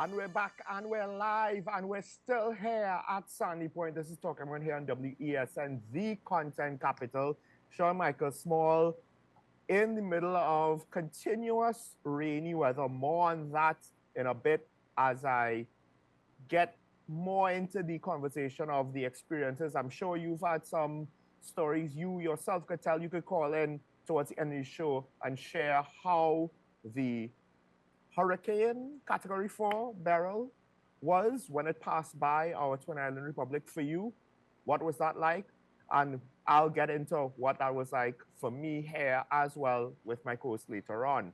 And we're back and we're live and we're still here at Sandy Point. This is Talking About here on WESN, the content capital. Sean Michael Small in the middle of continuous rainy weather. More on that in a bit as I get more into the conversation of the experiences. I'm sure you've had some stories you yourself could tell. You could call in towards the end of the show and share how the Hurricane Category 4 Beryl was when it passed by our Twin Island Republic for you. What was that like? And I'll get into what that was like for me here as well with my co-host later on.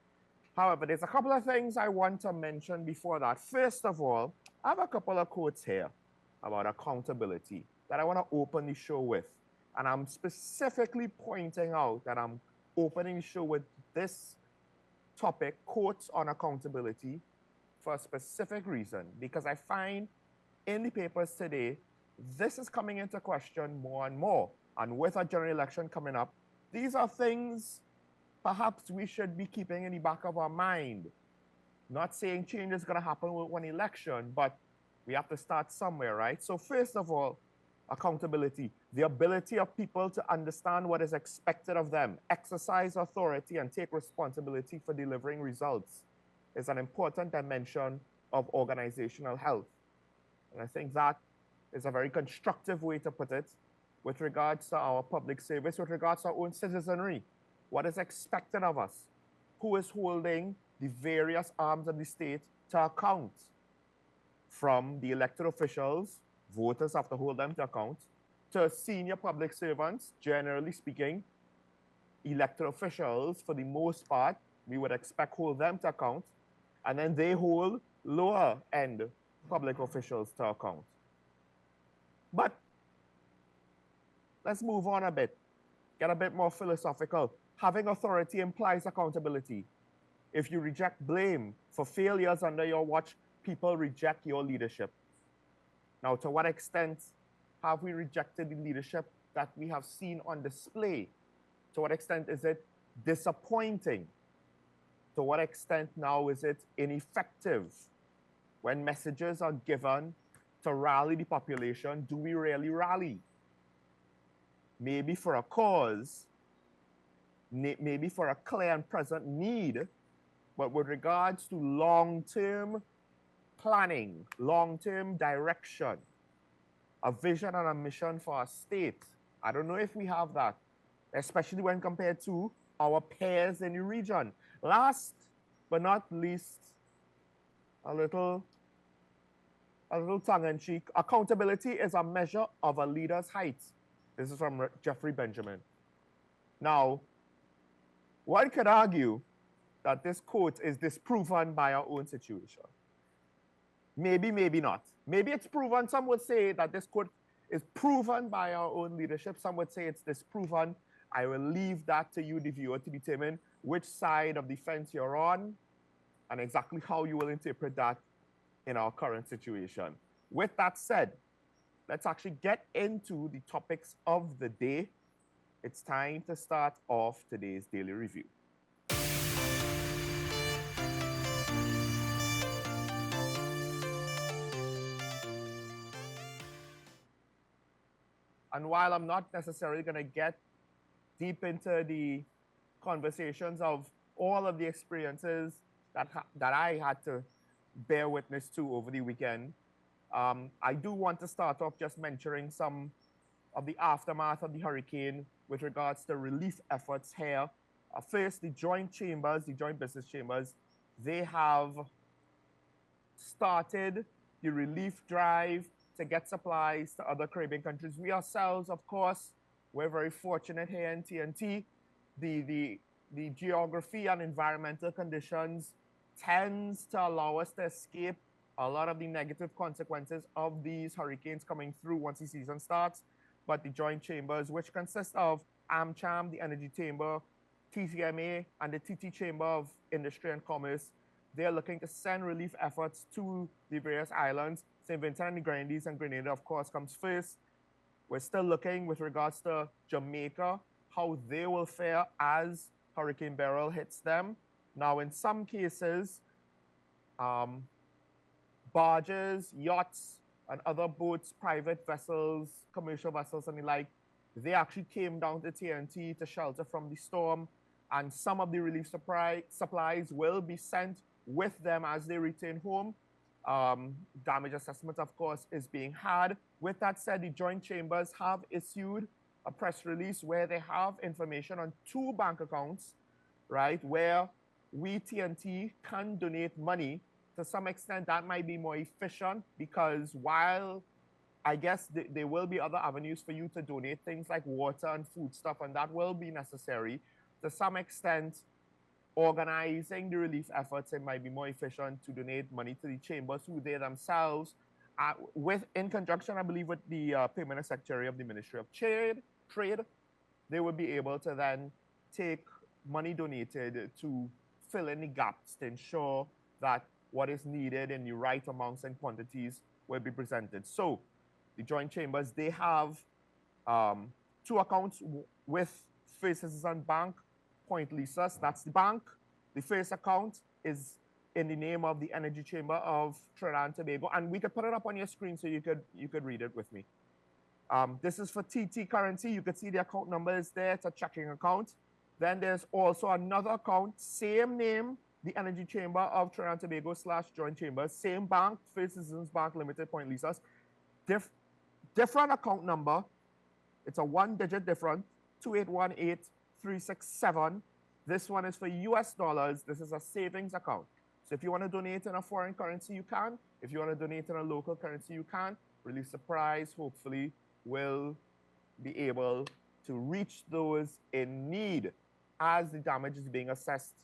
However, there's a couple of things I want to mention before that. First of all, I have a couple of quotes here about accountability that I want to open the show with. And I'm specifically pointing out that I'm opening the show with this topic, quotes on accountability, for a specific reason, because I find in the papers today, this is coming into question more and more. And with a general election coming up, these are things perhaps we should be keeping in the back of our mind. Not saying change is going to happen with one election, but we have to start somewhere, right? So first of all, accountability, the ability of people to understand what is expected of them, exercise authority, and take responsibility for delivering results is an important dimension of organizational health. And I think that is a very constructive way to put it with regards to our public service, with regards to our own citizenry. What is expected of us? Who is holding the various arms of the state to account? From the elected officials, voters have to hold them to account, to senior public servants, generally speaking, elected officials, for the most part, we would expect hold them to account, and then they hold lower end public officials to account. But let's move on a bit, get a bit more philosophical. Having authority implies accountability. If you reject blame for failures under your watch, people reject your leadership. Now, to what extent have we rejected the leadership that we have seen on display? To what extent is it disappointing? To what extent now is it ineffective? When messages are given to rally the population, do we really rally? Maybe for a cause, maybe for a clear and present need, but with regards to long-term planning, long-term direction, a vision and a mission for our state, I don't know if we have that, especially when compared to our peers in the region. Last but not least, a little tongue-in-cheek, accountability is a measure of a leader's height. This is from Jeffrey Benjamin. Now, one could argue that this quote is disproven by our own situation. Maybe, maybe not. Maybe it's proven. Some would say that this quote is proven by our own leadership. Some would say it's disproven. I will leave that to you, the viewer, to determine which side of the fence you're on and exactly how you will interpret that in our current situation. With that said, let's actually get into the topics of the day. It's time to start off today's daily review. And while I'm not necessarily going to get deep into the conversations of all of the experiences that I had to bear witness to over the weekend, I do want to start off just mentioning some of the aftermath of the hurricane with regards to relief efforts here. First, the joint business chambers, they have started the relief drive to get supplies to other Caribbean countries. We ourselves, of course, we're very fortunate here in TNT. The geography and environmental conditions tends to allow us to escape a lot of the negative consequences of these hurricanes coming through once the season starts. But the joint chambers, which consist of AmCham, the Energy Chamber, TCMA, and the TT Chamber of Industry and Commerce, they're looking to send relief efforts to the various islands. St. Vincent and the Grenadines and Grenada, of course, comes first. We're still looking with regards to Jamaica, how they will fare as Hurricane Beryl hits them. Now, in some cases, barges, yachts, and other boats, private vessels, commercial vessels, and the like, they actually came down to TNT to shelter from the storm. And some of the relief supplies will be sent with them as they return home. Damage assessment, of course, is being had. With that said, the joint chambers have issued a press release where they have information on 2 bank accounts, right, where we, TNT, can donate money. To some extent, that might be more efficient because while I guess there will be other avenues for you to donate things like water and food stuff, and that will be necessary. To some extent, organizing the relief efforts, it might be more efficient to donate money to the chambers who they themselves, in conjunction, I believe, with the Permanent Secretary of the Ministry of Trade, they would be able to then take money donated to fill in the gaps to ensure that what is needed in the right amounts and quantities will be presented. So the joint chambers, they have 2 accounts with First Citizen Bank, Point Lisas, that's the bank. The first account is in the name of the Energy Chamber of Trinidad and Tobago, and we could put it up on your screen so you could read it with me. This is for TT currency. You can see the account number is there. It's a checking account. Then there's also another account, same name, the Energy Chamber of Trinidad and Tobago / Joint Chambers, same bank, First Citizens Bank Limited, Point Lisas. Different account number. It's a 1-digit different, 2818367. This one is for US dollars. This is a savings account. So if you want to donate in a foreign currency, you can. If you want to donate in a local currency, you can. Relief Surprise, hopefully, will be able to reach those in need as the damage is being assessed.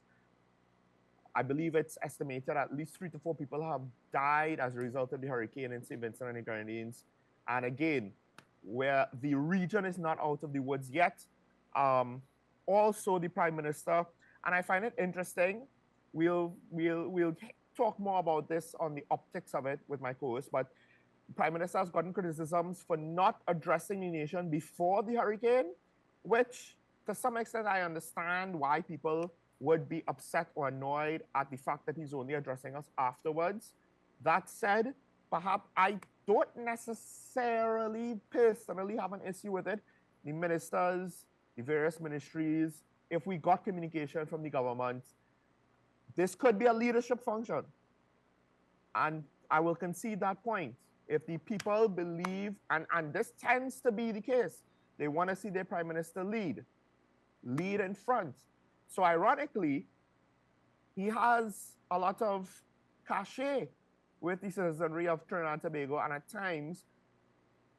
I believe it's estimated at least 3 to 4 people have died as a result of the hurricane in St. Vincent and the Grenadines. And again, where the region is not out of the woods yet, also the Prime Minister, and I find it interesting, we'll talk more about this on the optics of it with my co-host, but the Prime Minister has gotten criticisms for not addressing the nation before the hurricane, which to some extent I understand why people would be upset or annoyed at the fact that he's only addressing us afterwards. That said, perhaps I don't necessarily personally have an issue with it. The ministers, the various ministries, if we got communication from the government, this could be a leadership function. And I will concede that point. If the people believe, and this tends to be the case, they want to see their prime minister lead in front. So ironically, he has a lot of cachet with the citizenry of Trinidad and Tobago, and at times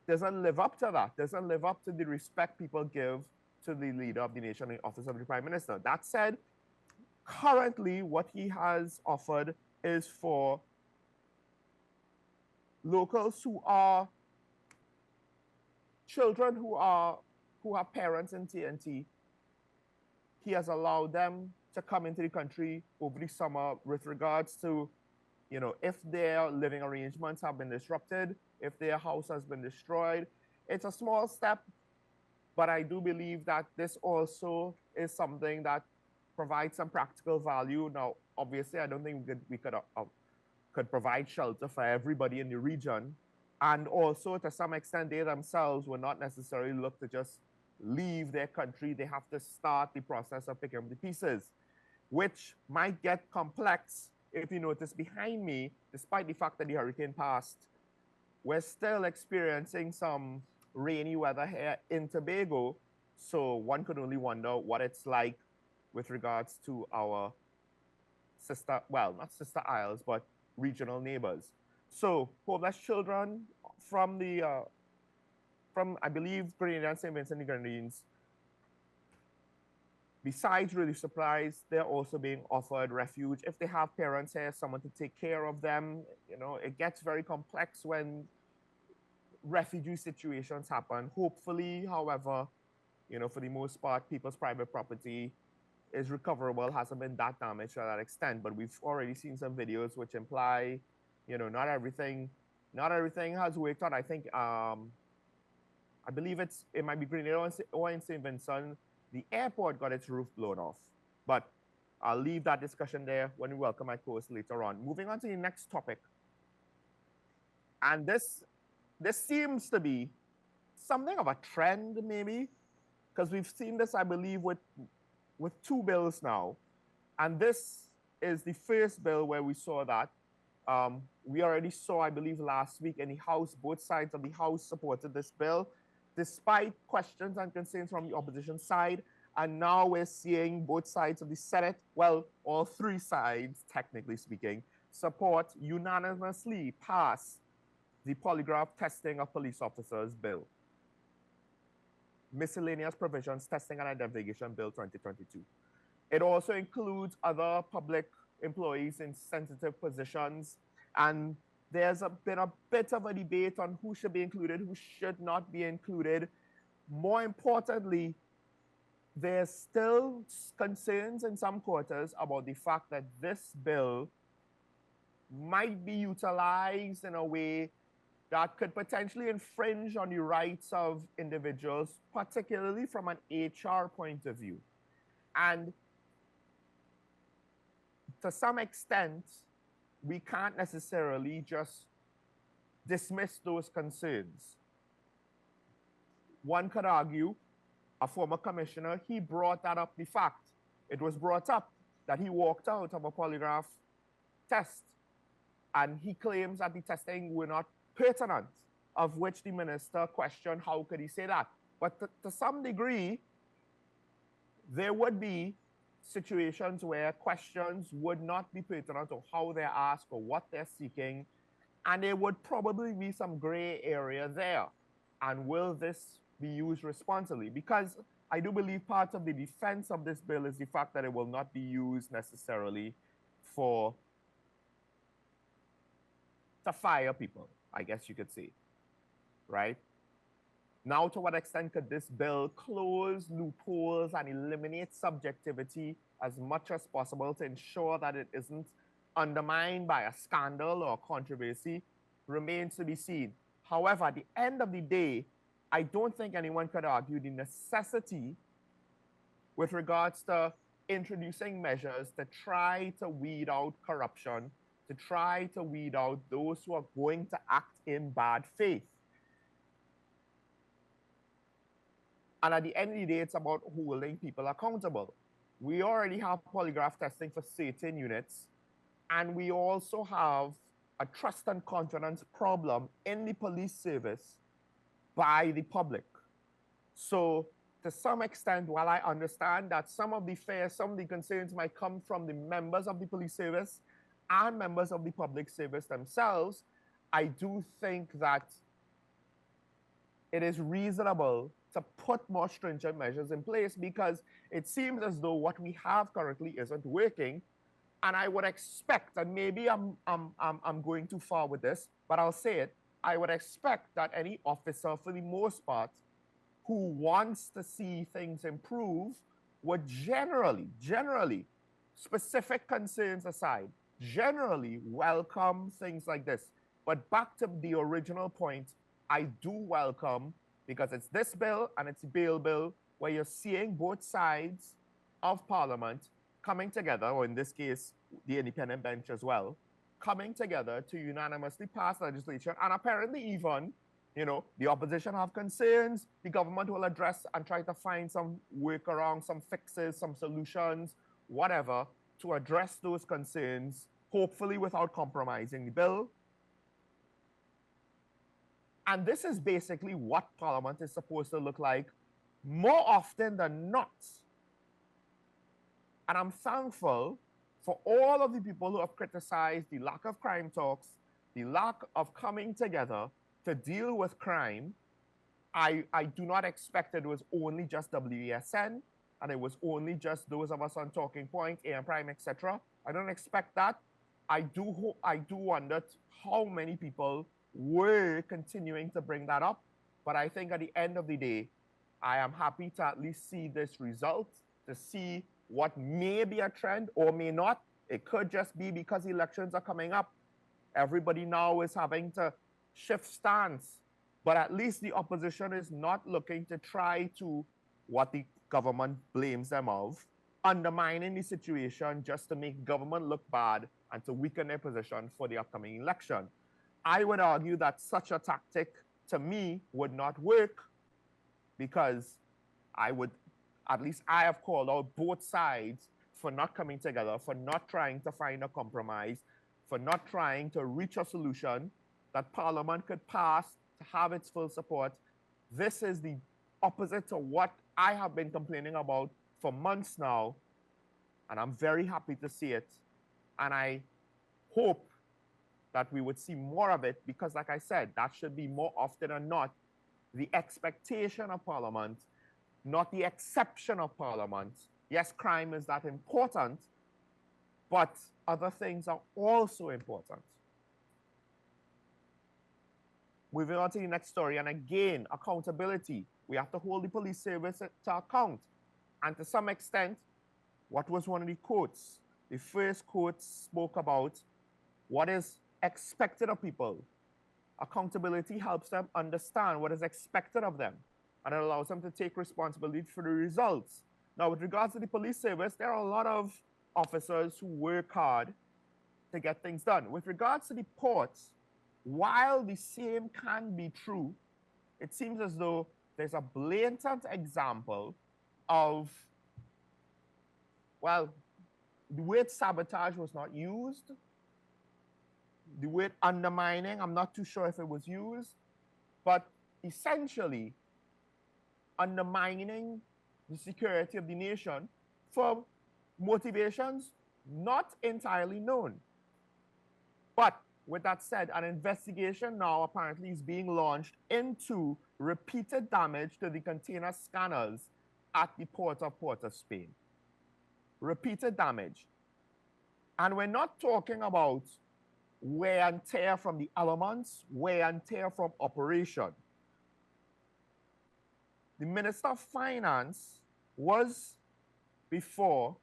doesn't live up to that, doesn't live up to the respect people give to the leader of the nation in the office of the prime minister. That said, currently what he has offered is for locals who are children who have parents in TNT. He has allowed them to come into the country over the summer with regards to, you know, if their living arrangements have been disrupted, if their house has been destroyed. It's a small step, but I do believe that this also is something that provides some practical value. Now, obviously, I don't think we could provide shelter for everybody in the region. And also, to some extent, they themselves will not necessarily look to just leave their country. They have to start the process of picking up the pieces, which might get complex. If you notice behind me, despite the fact that the hurricane passed, we're still experiencing some rainy weather here in Tobago. So one could only wonder what it's like with regards to our sister, well, not sister isles, but regional neighbors. So homeless children from I believe, Grenada and St. Vincent and the Grenadines, besides relief supplies, they're also being offered refuge. If they have parents here, someone to take care of them. You know, it gets very complex when refugee situations happen. Hopefully, however, you know, for the most part, people's private property is recoverable, hasn't been that damaged to that extent. But we've already seen some videos which imply, you know, not everything has worked out. I think, I believe it might be Greendot or in St. Vincent, the airport got its roof blown off. But I'll leave that discussion there when we welcome my co-host later on. Moving on to the next topic. And this seems to be something of a trend, maybe, because we've seen this, I believe, with two bills now. And this is the first bill where we saw that. We already saw, I believe, last week in the House, both sides of the House supported this bill, despite questions and concerns from the opposition side. And now we're seeing both sides of the Senate, well, all three sides, technically speaking, support unanimously pass the polygraph testing of police officers bill. Miscellaneous Provisions Testing and Identification Bill 2022. It also includes other public employees in sensitive positions. And there's been a bit of a debate on who should be included, who should not be included. More importantly, there's still concerns in some quarters about the fact that this bill might be utilized in a way that could potentially infringe on the rights of individuals, particularly from an HR point of view. And to some extent, we can't necessarily just dismiss those concerns. One could argue, a former commissioner, he brought that up, the fact. It was brought up that he walked out of a polygraph test, and he claims that the testing were not pertinent, of which the minister questioned how could he say that. But to some degree, there would be situations where questions would not be pertinent to how they're asked or what they're seeking, and there would probably be some gray area there. And will this be used responsibly? Because I do believe part of the defense of this bill is the fact that it will not be used necessarily to fire people, I guess you could say, right? Now, to what extent could this bill close loopholes and eliminate subjectivity as much as possible to ensure that it isn't undermined by a scandal or controversy remains to be seen. However, at the end of the day, I don't think anyone could argue the necessity with regards to introducing measures to try to weed out corruption, to try to weed out those who are going to act in bad faith. And at the end of the day, it's about holding people accountable. We already have polygraph testing for certain units, and we also have a trust and confidence problem in the police service by the public. So to some extent, while I understand that some of the fears, some of the concerns might come from the members of the police service and members of the public service themselves, I do think that it is reasonable to put more stringent measures in place, because it seems as though what we have currently isn't working. And I would expect, and maybe I'm going too far with this, but I'll say it, I would expect that any officer, for the most part, who wants to see things improve would generally, specific concerns aside, generally welcome things like this. But back to the original point, I do welcome, because it's this bill and it's a bail bill where you're seeing both sides of Parliament coming together, or in this case, the independent bench as well, coming together to unanimously pass legislation. And apparently even, the opposition have concerns, the government will address and try to find some workaround, some fixes, some solutions, whatever, to address those concerns, hopefully without compromising the bill. And this is basically what Parliament is supposed to look like more often than not. And I'm thankful for all of the people who have criticized the lack of crime talks, the lack of coming together to deal with crime. I do not expect it was only just WESN, and it was only just those of us on Talking Point, AM Prime, etc. I don't expect that. I do wonder how many people were continuing to bring that up. But I think at the end of the day, I am happy to at least see this result, to see what may be a trend or may not. It could just be because elections are coming up. Everybody now is having to shift stance. But at least the opposition is not looking to try to, what the government blames them of, undermining the situation just to make government look bad and to weaken their position for the upcoming election. I would argue that such a tactic, to me, would not work, because at least I have called out both sides for not coming together, for not trying to find a compromise, for not trying to reach a solution that Parliament could pass to have its full support. This is the opposite to what I have been complaining about for months now, and I'm very happy to see it. And I hope that we would see more of it, because like I said, that should be more often than not the expectation of Parliament, not the exception of Parliament. Yes, crime is that important, but other things are also important. Moving on to the next story, and again, accountability. We have to hold the police service to account. And to some extent, what was one of the quotes? The first quote spoke about what is expected of people. Accountability helps them understand what is expected of them, and it allows them to take responsibility for the results. Now, with regards to the police service, there are a lot of officers who work hard to get things done. With regards to the ports, while the same can be true, it seems as though there's a blatant example of, well, the word sabotage was not used. The word undermining, I'm not too sure if it was used, but essentially undermining the security of the nation for motivations not entirely known. But with that said, an investigation now apparently is being launched into repeated damage to the container scanners at the port of Spain. Repeated damage. And we're not talking about wear and tear from the elements, wear and tear from operation. The Minister of Finance was before,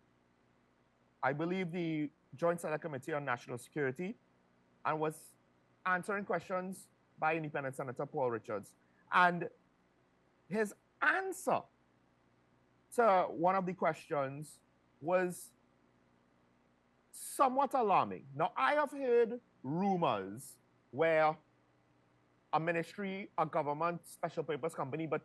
I believe, the Joint Select Committee on National Security, and was answering questions by Independent Senator Paul Richards. And his answer to one of the questions was somewhat alarming. Now, I have heard rumors where a ministry, a government, special purpose company, but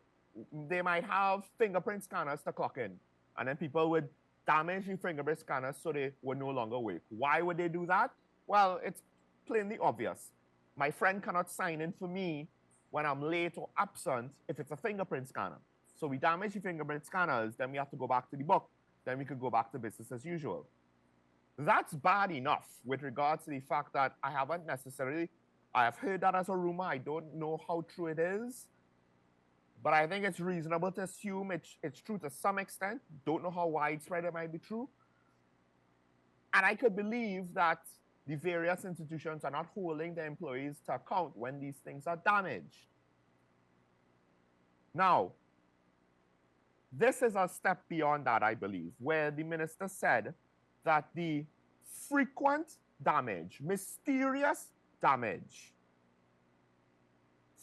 they might have fingerprint scanners to clock in, and then people would damage the fingerprint scanners so they would no longer work. Why would they do that? Well, it's plainly obvious. My friend cannot sign in for me when I'm late or absent if it's a fingerprint scanner. So we damage the fingerprint scanners, then we have to go back to the book. Then we could go back to business as usual. That's bad enough with regards to the fact that I have heard that as a rumor. I don't know how true it is, but I think it's reasonable to assume it's true to some extent. Don't know how widespread it might be true. And I could believe that the various institutions are not holding their employees to account when these things are damaged. Now, this is a step beyond that, I believe, where the minister said that the frequent damage, mysterious damage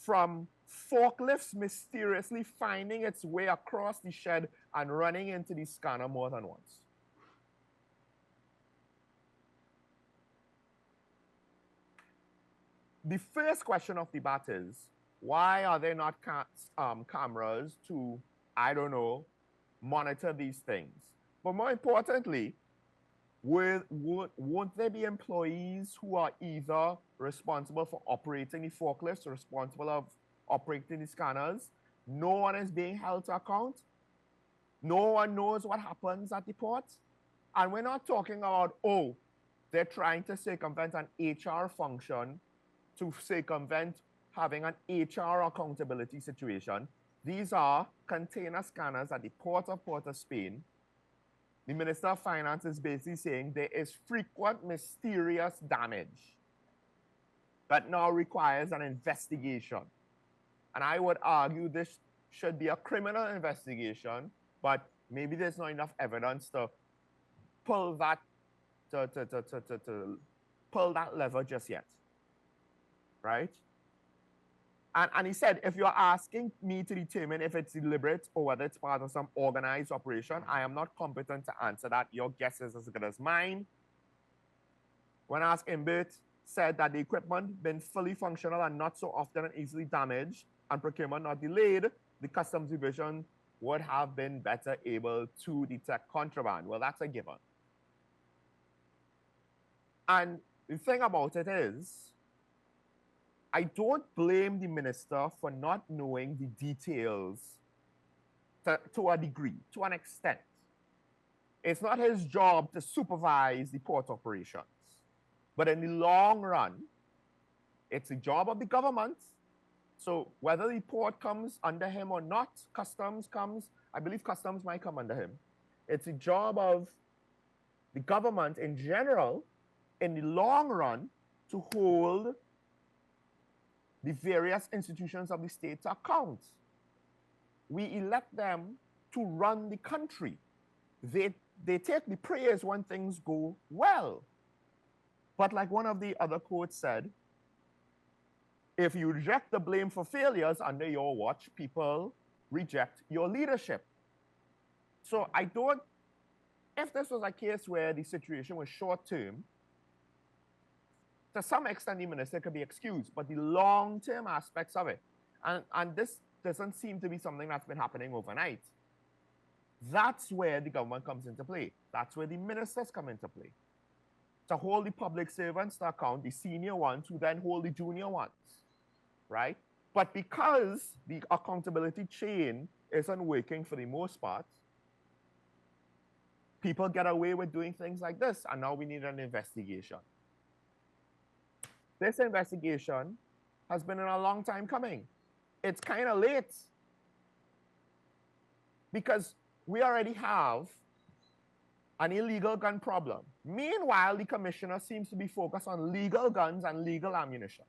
from forklifts mysteriously finding its way across the shed and running into the scanner more than once. The first question of debate is, why are there not cameras to, I don't know, monitor these things? But more importantly, won't there be employees who are either responsible for operating the forklifts, responsible of operating the scanners? No one is being held to account. No one knows what happens at the port. And we're not talking about, oh, they're trying to circumvent an HR function to circumvent having an HR accountability situation. These are container scanners at the port of Spain. The Minister of Finance is basically saying there is frequent mysterious damage that now requires an investigation. And I would argue this should be a criminal investigation, but maybe there's not enough evidence to pull that pull that lever just yet. Right? And he said, if you're asking me to determine if it's deliberate or whether it's part of some organized operation, I am not competent to answer that. Your guess is as good as mine. When I asked Imbert, said that the equipment been fully functional and not so often and easily damaged and procurement not delayed, the Customs Division would have been better able to detect contraband. Well, that's a given. And the thing about it is, I don't blame the minister for not knowing the details to a degree, to an extent. It's not his job to supervise the port operations. But in the long run, it's the job of the government. So whether the port comes under him or not, customs comes, I believe customs might come under him. It's the job of the government in general, in the long run, to hold the various institutions of the state to account. We elect them to run the country. They take the praise when things go well. But like one of the other quotes said, if you reject the blame for failures under your watch, people reject your leadership. So I don't, if this was a case where the situation was short term, to some extent the minister could be excused, but the long-term aspects of it, and this doesn't seem to be something that's been happening overnight, that's where the government comes into play. That's where the ministers come into play. To hold the public servants to account, the senior ones who then hold the junior ones, right? But because the accountability chain isn't working for the most part, people get away with doing things like this, and now we need an investigation. This investigation has been in a long time coming. It's kind of late because we already have an illegal gun problem. Meanwhile, the commissioner seems to be focused on legal guns and legal ammunition.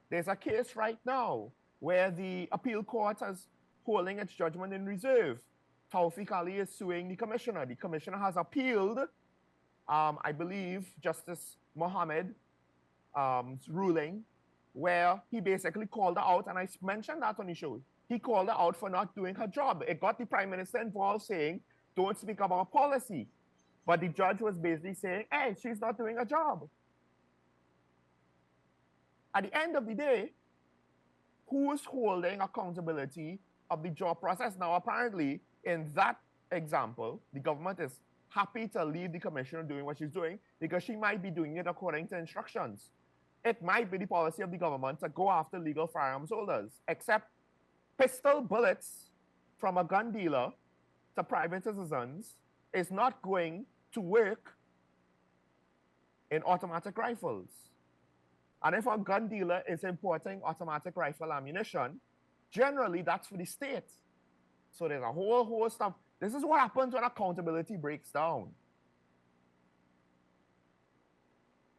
There's a case right now where the appeal court is holding its judgment in reserve. Tawfiq Ali is suing the commissioner. The commissioner has appealed, I believe, Justice Mohammed ruling, where he basically called her out, and I mentioned that on the show. He called her out for not doing her job. It got the prime minister involved saying, don't speak about policy. But the judge was basically saying, hey, she's not doing her job. At the end of the day, who's holding accountability of the job process? Now, apparently, in that example, the government is happy to leave the commissioner doing what she's doing because she might be doing it according to instructions. It might be the policy of the government to go after legal firearms holders, except pistol bullets from a gun dealer to private citizens is not going to work in automatic rifles. And if a gun dealer is importing automatic rifle ammunition, generally that's for the state. So there's a whole host of, this is what happens when accountability breaks down.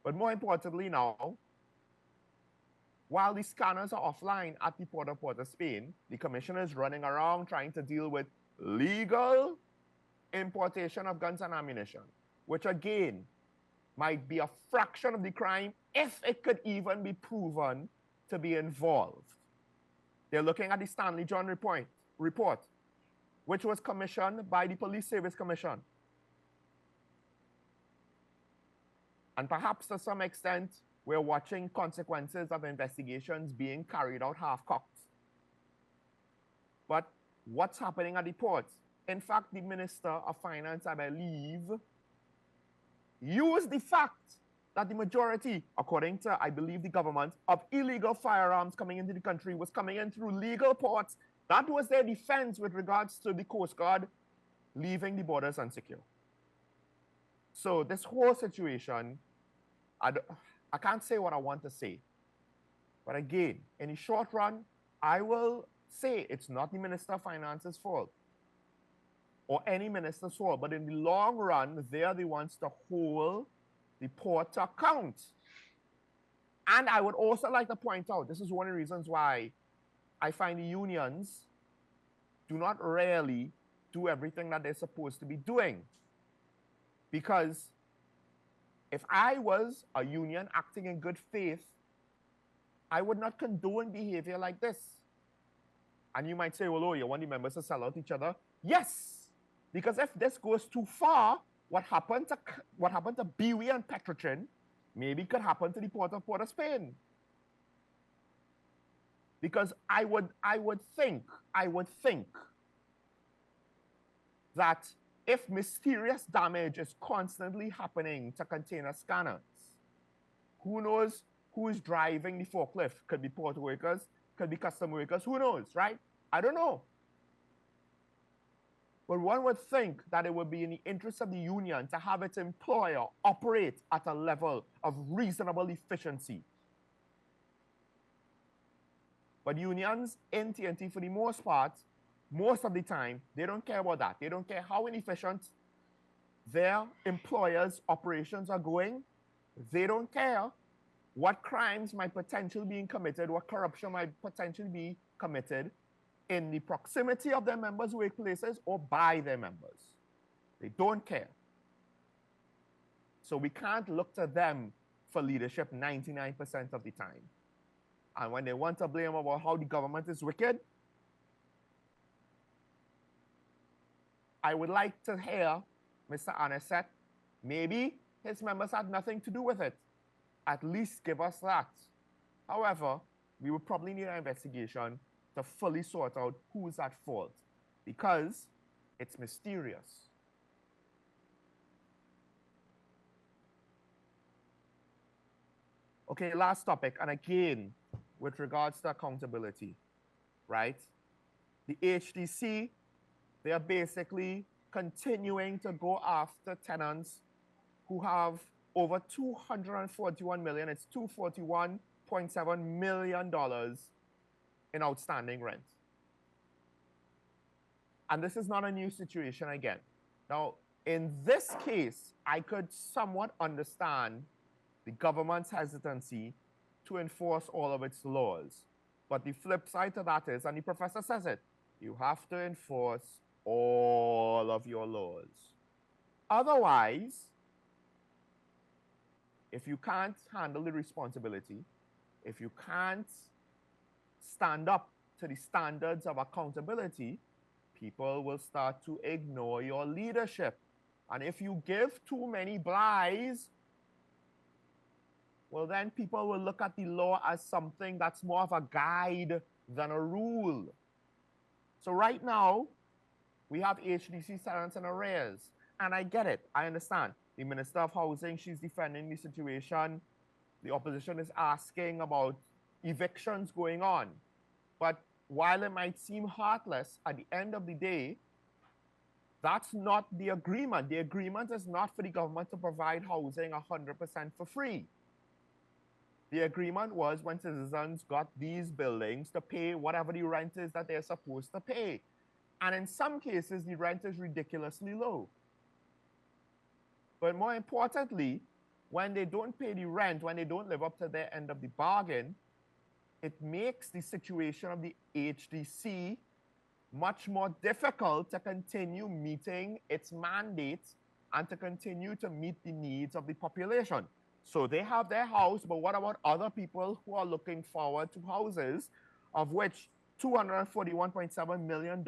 But more importantly now, while the scanners are offline at the Port of Port-of-Spain, the commissioner is running around trying to deal with legal importation of guns and ammunition, which again might be a fraction of the crime if it could even be proven to be involved. They're looking at the Stanley John report, which was commissioned by the Police Service Commission. And perhaps to some extent, we're watching consequences of investigations being carried out half-cocked. But what's happening at the ports? In fact, the Minister of Finance, I believe, used the fact that the majority, according to, I believe, the government, of illegal firearms coming into the country was coming in through legal ports. That was their defense with regards to the Coast Guard leaving the borders unsecure. So this whole situation, I can't say what I want to say. But again, in the short run, I will say it's not the Minister of Finance's fault or any minister's fault, but in the long run, they are the ones to hold the port to account. And I would also like to point out, this is one of the reasons why I find the unions do not really do everything that they're supposed to be doing. Because if I was a union acting in good faith, I would not condone behavior like this. And you might say, well, oh, you want the members to sell out each other? Yes, because if this goes too far, what happened to Biwi and Petrochin Maybe it could happen to the Port of Spain. Because I would think that if mysterious damage is constantly happening to container scanners, who knows who is driving the forklift? Could be port workers, could be custom workers, who knows, right? I don't know. But one would think that it would be in the interest of the union to have its employer operate at a level of reasonable efficiency. But unions in TNT, for the most part, most of the time, they don't care about that. They don't care how inefficient their employers' operations are going. They don't care what crimes might potentially be committed, what corruption might potentially be committed in the proximity of their members' workplaces or by their members. They don't care. So we can't look to them for leadership 99% of the time. And when they want to blame about how the government is wicked, I would like to hear Mr. Anisette, maybe his members had nothing to do with it. At least give us that. However, we would probably need an investigation to fully sort out who's at fault, because it's mysterious. Okay, last topic, and again, with regards to accountability, right? The HDC, they are basically continuing to go after tenants who have over $241 million, it's $241.7 million in outstanding rent. And this is not a new situation again. Now, in this case, I could somewhat understand the government's hesitancy to enforce all of its laws. But the flip side to that is, and the professor says it, you have to enforce all of your laws. Otherwise, if you can't handle the responsibility, if you can't stand up to the standards of accountability, people will start to ignore your leadership. And if you give too many blighs, well, then people will look at the law as something that's more of a guide than a rule. So right now, we have HDC tenants in arrears. And I get it. I understand. The Minister of Housing, she's defending the situation. The opposition is asking about evictions going on. But while it might seem heartless, at the end of the day, that's not the agreement. The agreement is not for the government to provide housing 100% for free. The agreement was when citizens got these buildings to pay whatever the rent is that they're supposed to pay. And in some cases, the rent is ridiculously low. But more importantly, when they don't pay the rent, when they don't live up to their end of the bargain, it makes the situation of the HDC much more difficult to continue meeting its mandates and to continue to meet the needs of the population. So they have their house, but what about other people who are looking forward to houses, of which $241.7 million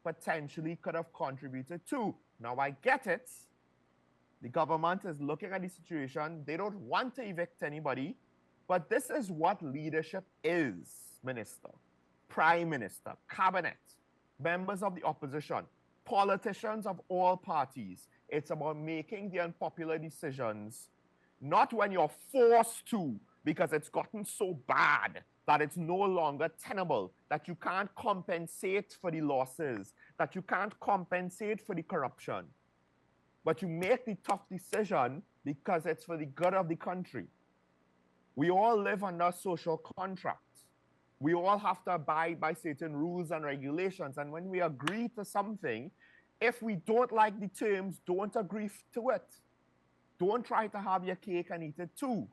potentially could have contributed to? Now, I get it. The government is looking at the situation. They don't want to evict anybody, but this is what leadership is, Minister, Prime Minister, Cabinet, members of the opposition, politicians of all parties. It's about making the unpopular decisions, not when you're forced to, because it's gotten so bad that it's no longer tenable, that you can't compensate for the losses, that you can't compensate for the corruption. But you make the tough decision because it's for the good of the country. We all live under social contracts. We all have to abide by certain rules and regulations. And when we agree to something, if we don't like the terms, don't agree to it. Don't try to have your cake and eat it too.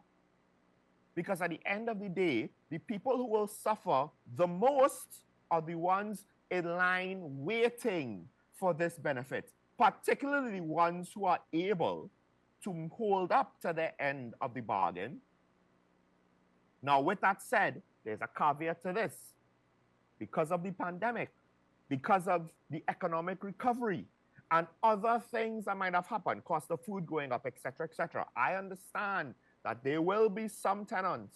Because at the end of the day, the people who will suffer the most are the ones in line waiting for this benefit, particularly the ones who are able to hold up to their end of the bargain. Now, with that said, there's a caveat to this. Because of the pandemic, because of the economic recovery, and other things that might have happened, cost of food going up, etc., etc., I understand that there will be some tenants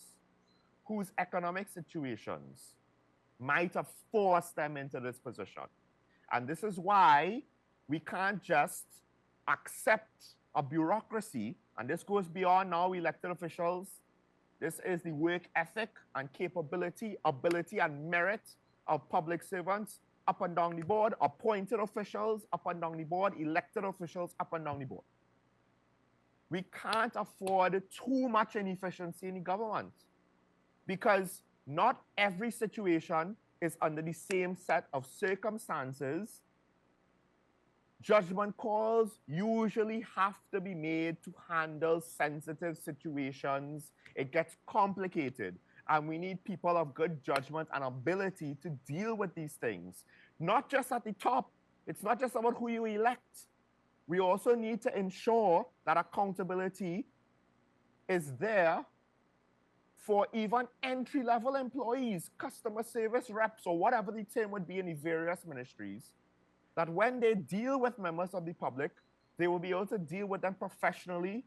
whose economic situations might have forced them into this position. And this is why we can't just accept a bureaucracy, and this goes beyond now elected officials. This is the work ethic and capability, ability and merit of public servants up and down the board, appointed officials up and down the board, elected officials up and down the board. We can't afford too much inefficiency in the government because not every situation is under the same set of circumstances. Judgment calls usually have to be made to handle sensitive situations. It gets complicated, and we need people of good judgment and ability to deal with these things. Not just at the top. It's not just about who you elect. We also need to ensure that accountability is there for even entry-level employees, customer service reps, or whatever the term would be in the various ministries, that when they deal with members of the public, they will be able to deal with them professionally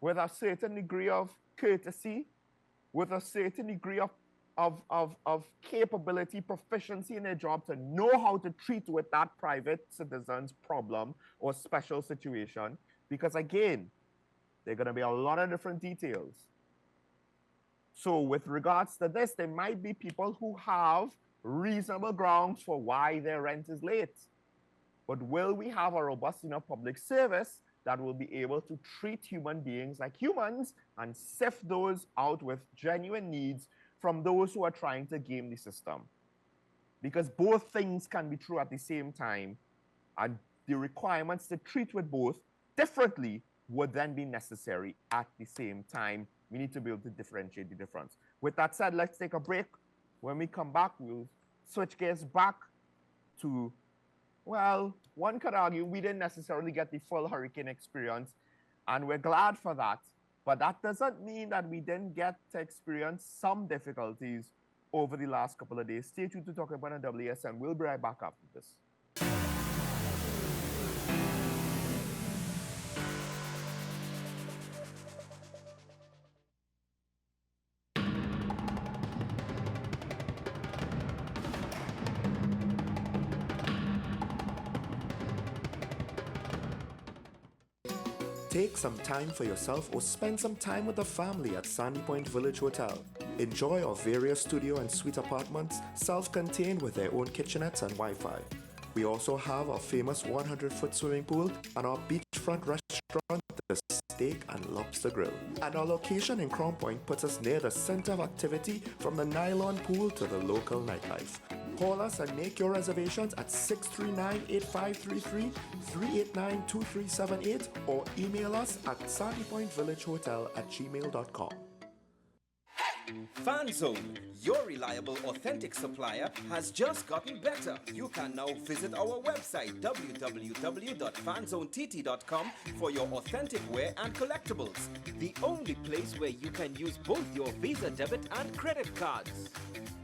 with a certain degree of courtesy, with a certain degree of capability, proficiency in their job to know how to treat with that private citizen's problem or special situation. Because again, there are going to be a lot of different details. So with regards to this, there might be people who have reasonable grounds for why their rent is late. But will we have a robust enough public service that will be able to treat human beings like humans and sift those out with genuine needs from those who are trying to game the system? Because both things can be true at the same time, and the requirements to treat with both differently would then be necessary at the same time. We need to be able to differentiate the difference. With that said, let's take a break. When we come back, we'll switch gears back to, well, one could argue we didn't necessarily get the full hurricane experience, and we're glad for that. But that doesn't mean that we didn't get to experience some difficulties over the last couple of days. Stay tuned to Talk About WSN. We'll be right back after this. Take some time for yourself or spend some time with the family at Sandy Point Village Hotel. Enjoy our various studio and suite apartments, self-contained with their own kitchenettes and Wi-Fi. We also have our famous 100-foot swimming pool and our beachfront restaurant, the Steak and Lobster Grill. And our location in Crown Point puts us near the center of activity from the nylon pool to the local nightlife. Call us and make your reservations at 639-8533, 389-2378, or email us at sandypointvillagehotel@gmail.com. FanZone, your reliable, authentic supplier, has just gotten better. You can now visit our website www.fanzonett.com for your authentic wear and collectibles. The only place where you can use both your Visa debit and credit cards.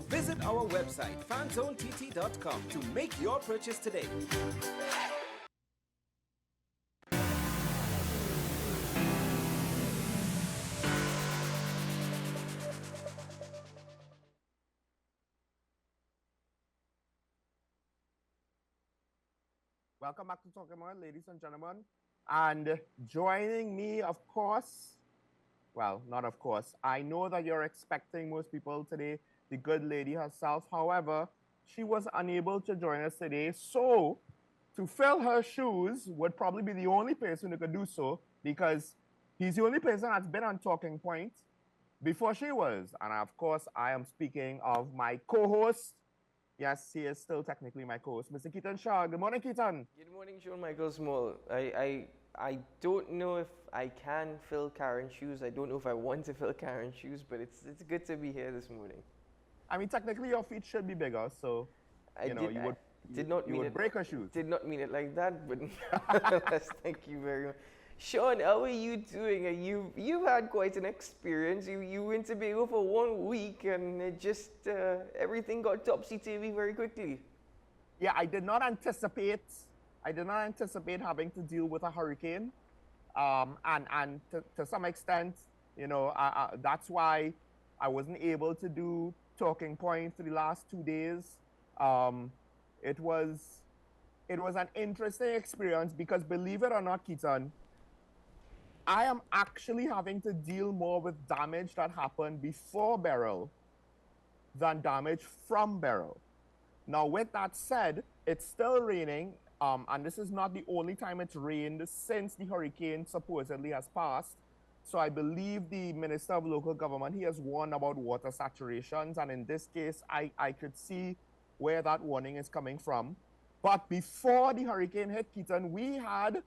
Visit our website fanzonett.com to make your purchase today. Welcome back to Talking About, ladies and gentlemen. And joining me, of course, well, not of course, I know that you're expecting most people today, the good lady herself. However, she was unable to join us today. So to fill her shoes would probably be the only person who could do so, because he's the only person that's been on Talking Point before she was. And of course, I am speaking of my co-host. Yes, he is still technically my co-host, Mr. Keaton Shaw. Good morning, Keaton. Good morning, Sean Michael Small. I don't know if I can fill Karen's shoes. I don't know if I want to fill Karen's shoes, but it's good to be here this morning. I mean, technically your feet should be bigger, so you would break her shoes. Did not mean it like that, but nonetheless, thank you very much. Sean, how are you doing? You've had quite an experience. You went to Bago for 1 week, and it just everything got topsy-turvy very quickly. Yeah, I did not anticipate having to deal with a hurricane, and to some extent, That's why I wasn't able to do talking points for the last 2 days. Um, it was it was an interesting experience because, believe it or not, Keaton, I am actually having to deal more with damage that happened before Beryl than damage from Beryl. Now, with that said, it's still raining, and this is not the only time it's rained since the hurricane supposedly has passed. So I believe the Minister of Local Government, he has warned about water saturations, and in this case, I could see where that warning is coming from. But before the hurricane hit, Keaton, we had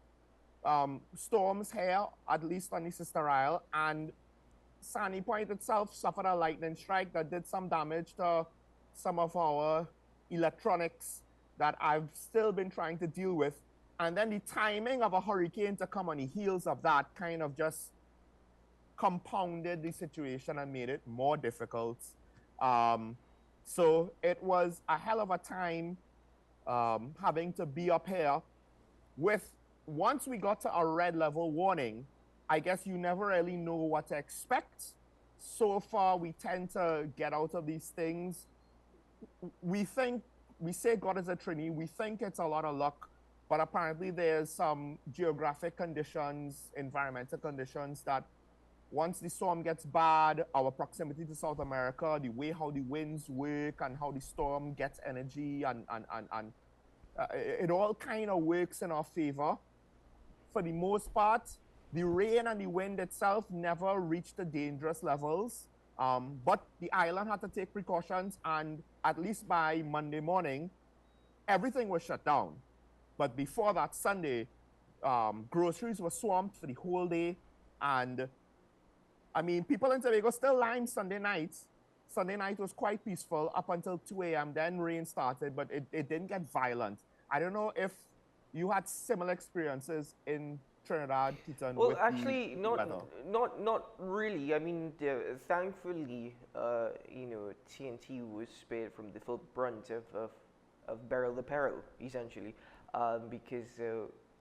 storms here, at least on the Sister Isle, and Sandy Point itself suffered a lightning strike that did some damage to some of our electronics that I've still been trying to deal with. And then the timing of a hurricane to come on the heels of that kind of just compounded the situation and made it more difficult. So it was a hell of a time having to be up here with, once we got to a red level warning, I guess you never really know what to expect. So far, we tend to get out of these things. We say God is a Trinity, we think it's a lot of luck, but apparently there's some geographic conditions, environmental conditions that once the storm gets bad, our proximity to South America, the way how the winds work and how the storm gets energy and it all kind of works in our favor. For the most part, the rain and the wind itself never reached the dangerous levels, but the island had to take precautions, and at least by Monday morning, everything was shut down. But before that Sunday, groceries were swamped for the whole day, and I mean, people in Tobago still lined Sunday night. Sunday night was quite peaceful up until 2 a.m. Then rain started, but it didn't get violent. I don't know if you had similar experiences in Trinidad, Keaton. Well, with actually, the weather. not really. I mean, thankfully, TNT was spared from the full brunt of Beryl the Peril, essentially, because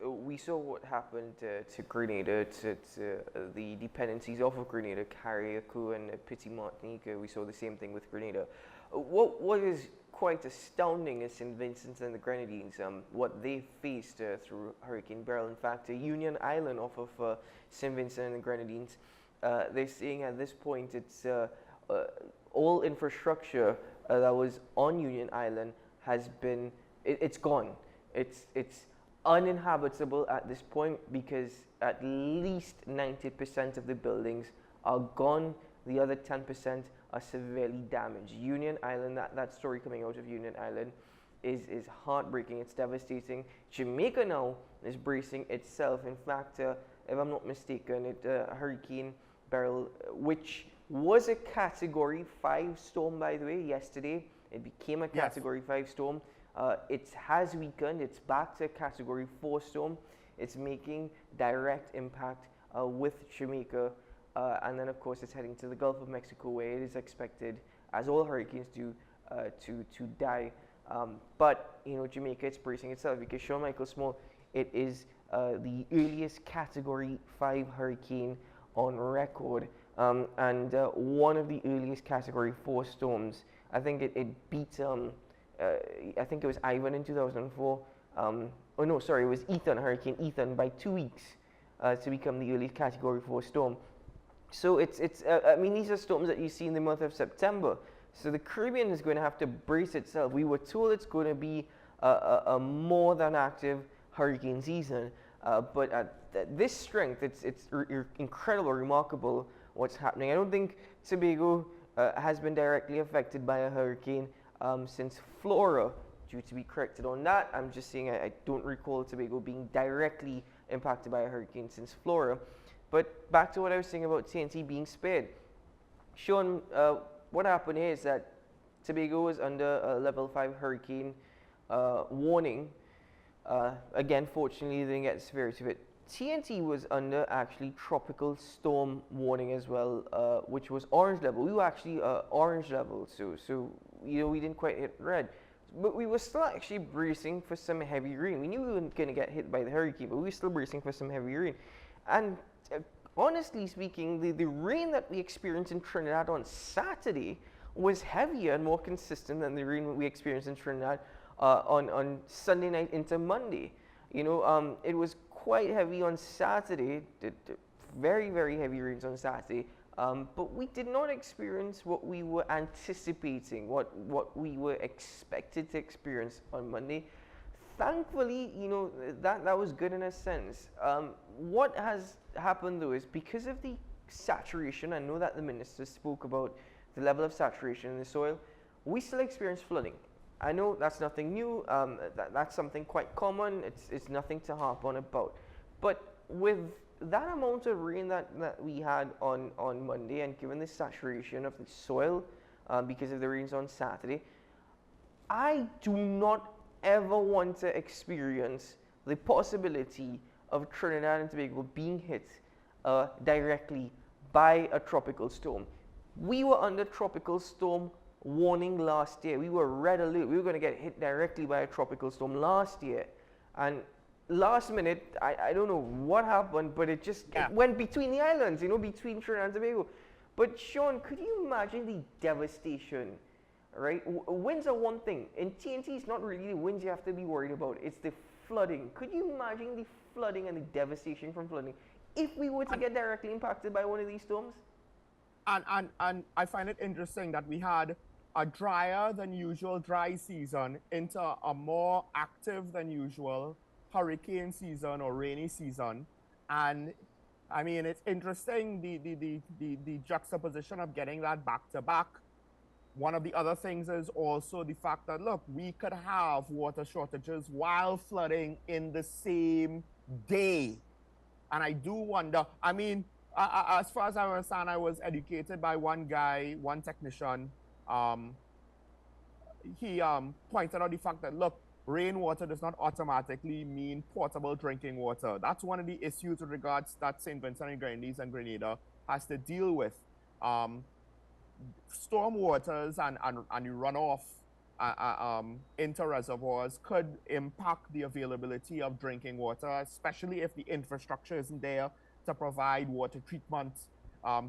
we saw what happened to Grenada, to the dependencies of Grenada, Carriacou and Petit Martinique. We saw the same thing with Grenada. What is quite astounding is St. Vincent and the Grenadines, what they faced through Hurricane Beryl. In fact, Union Island off of St. Vincent and the Grenadines, they're saying at this point it's all infrastructure that was on Union Island has been, it's gone. It's uninhabitable at this point because at least 90% of the buildings are gone. The other 10% are severely damaged. Union Island, that story coming out of Union Island is heartbreaking. It's devastating. Jamaica now is bracing itself. In fact, if I'm not mistaken, Hurricane Beryl, which was a Category 5 storm, by the way, yesterday, it became a Category 5 storm. It has weakened. It's back to a Category 4 storm. It's making direct impact with Jamaica. And then, of course, it's heading to the Gulf of Mexico, where it is expected, as all hurricanes do, to die. But, Jamaica, it's bracing itself because Sean Michael Small, it is the earliest Category 5 hurricane on record, and one of the earliest Category 4 storms. I think it beat, I think it was Ivan in 2004. It was Ethan, Hurricane Ethan, by 2 weeks to become the earliest Category 4 storm. So I mean, these are storms that you see in the month of September. So the Caribbean is going to have to brace itself. We were told it's going to be a more than active hurricane season, but at this strength, it's incredible, remarkable what's happening. I don't think Tobago has been directly affected by a hurricane since Flora. Due to be corrected on that, I'm just saying I don't recall Tobago being directly impacted by a hurricane since Flora. But back to what I was saying about TNT being spared. Sean, what happened here is that Tobago was under a level 5 hurricane warning. Again, fortunately, they didn't get the severity of it. TNT was under actually tropical storm warning as well, which was orange level. We were actually orange level, so we didn't quite hit red. But we were still actually bracing for some heavy rain. We knew we weren't going to get hit by the hurricane, but we were still bracing for some heavy rain. And honestly speaking, the rain that we experienced in Trinidad on Saturday was heavier and more consistent than the rain we experienced in Trinidad on Sunday night into Monday. It was quite heavy on Saturday, very, very heavy rains on Saturday, but we did not experience what we were anticipating, what we were expected to experience on Monday. Thankfully, that was good in a sense. What has happened though is because of the saturation, I know that the minister spoke about the level of saturation in the soil, we still experience flooding. I know that's nothing new, that's something quite common, it's nothing to harp on about. But with that amount of rain that we had on Monday, and given the saturation of the soil because of the rains on Saturday, I do not ever want to experience the possibility of Trinidad and Tobago being hit directly by a tropical storm. We were under tropical storm warning last year. We were red alert. We were going to get hit directly by a tropical storm last year. And last minute, I don't know what happened, but it went between the islands, between Trinidad and Tobago. But Sean, could you imagine the devastation, right? Winds are one thing. In TNT, it's not really the winds you have to be worried about. It's the flooding. Could you imagine the flooding and the devastation from flooding if we were to get directly impacted by one of these storms? And I find it interesting that we had a drier than usual dry season into a more active than usual hurricane season or rainy season. And I mean, it's interesting the juxtaposition of getting that back to back. One of the other things is also the fact that, look, we could have water shortages while flooding in the same day. And I do wonder, I mean, as far as I understand, I was educated by one guy, one technician. He pointed out the fact that, look, rainwater does not automatically mean potable drinking water. That's one of the issues with regards that St. Vincent and Grenadines and Grenada has to deal with. Storm waters and runoff into reservoirs could impact the availability of drinking water, especially if the infrastructure isn't there to provide water treatment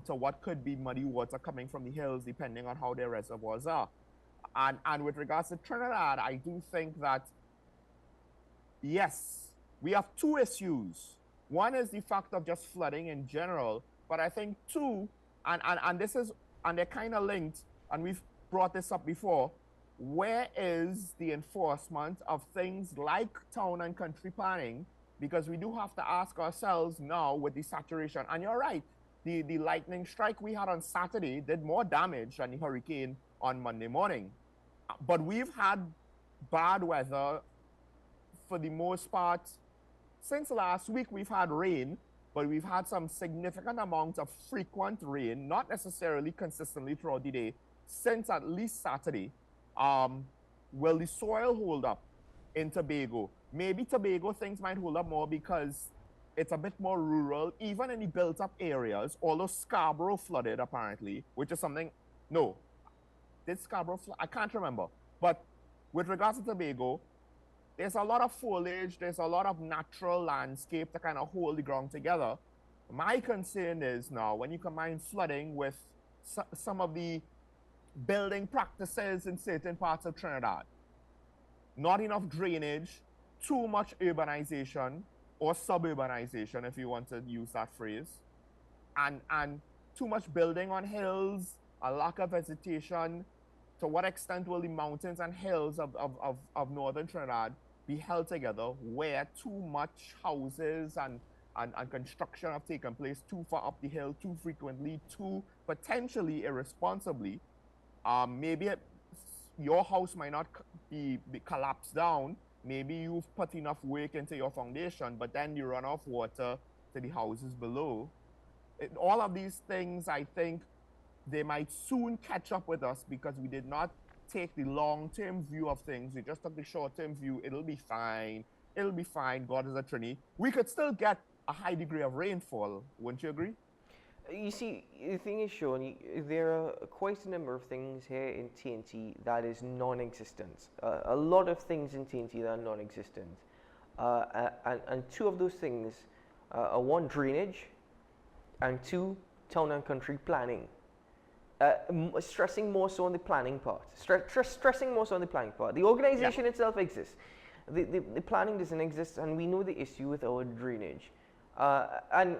to what could be muddy water coming from the hills, depending on how their reservoirs are. And with regards to Trinidad, I do think that, yes, we have two issues. One is the fact of just flooding in general, but I think two, and they're kind of linked, and we've brought this up before, where is the enforcement of things like town and country planning? Because we do have to ask ourselves now with the saturation. And you're right, the lightning strike we had on Saturday did more damage than the hurricane on Monday morning. But we've had bad weather for the most part. Since last week, we've had rain, but we've had some significant amount of frequent rain, not necessarily consistently throughout the day, since at least Saturday. Will the soil hold up in Tobago? Maybe Tobago things might hold up more because it's a bit more rural, even in the built-up areas, although Scarborough flooded apparently, which is something, no. Did Scarborough flood? I can't remember. But with regards to Tobago, there's a lot of foliage, there's a lot of natural landscape to kind of hold the ground together. My concern is now, when you combine flooding with some of the building practices in certain parts of Trinidad, not enough drainage, too much urbanization or suburbanization, if you want to use that phrase, and too much building on hills, a lack of vegetation. To what extent will the mountains and hills of northern Trinidad be held together where too much houses and construction have taken place too far up the hill, too frequently, too potentially irresponsibly? Maybe your house might not be collapsed down. Maybe you've put enough work into your foundation, but then you run off water to the houses below. All of these things, I think, they might soon catch up with us because we did not take the long-term view of things. We just took the short-term view. It'll be fine. It'll be fine. God is a Trini. We could still get a high degree of rainfall. Wouldn't you agree? You see, the thing is, Sean, there are quite a number of things here in TNT that is non-existent. A lot of things in TNT that are non-existent. And two of those things are one, drainage, and 2, town and country planning. Stressing more so on the planning part. Stressing more so on the planning part. The organization itself exists. The planning doesn't exist, and we know the issue with our drainage. And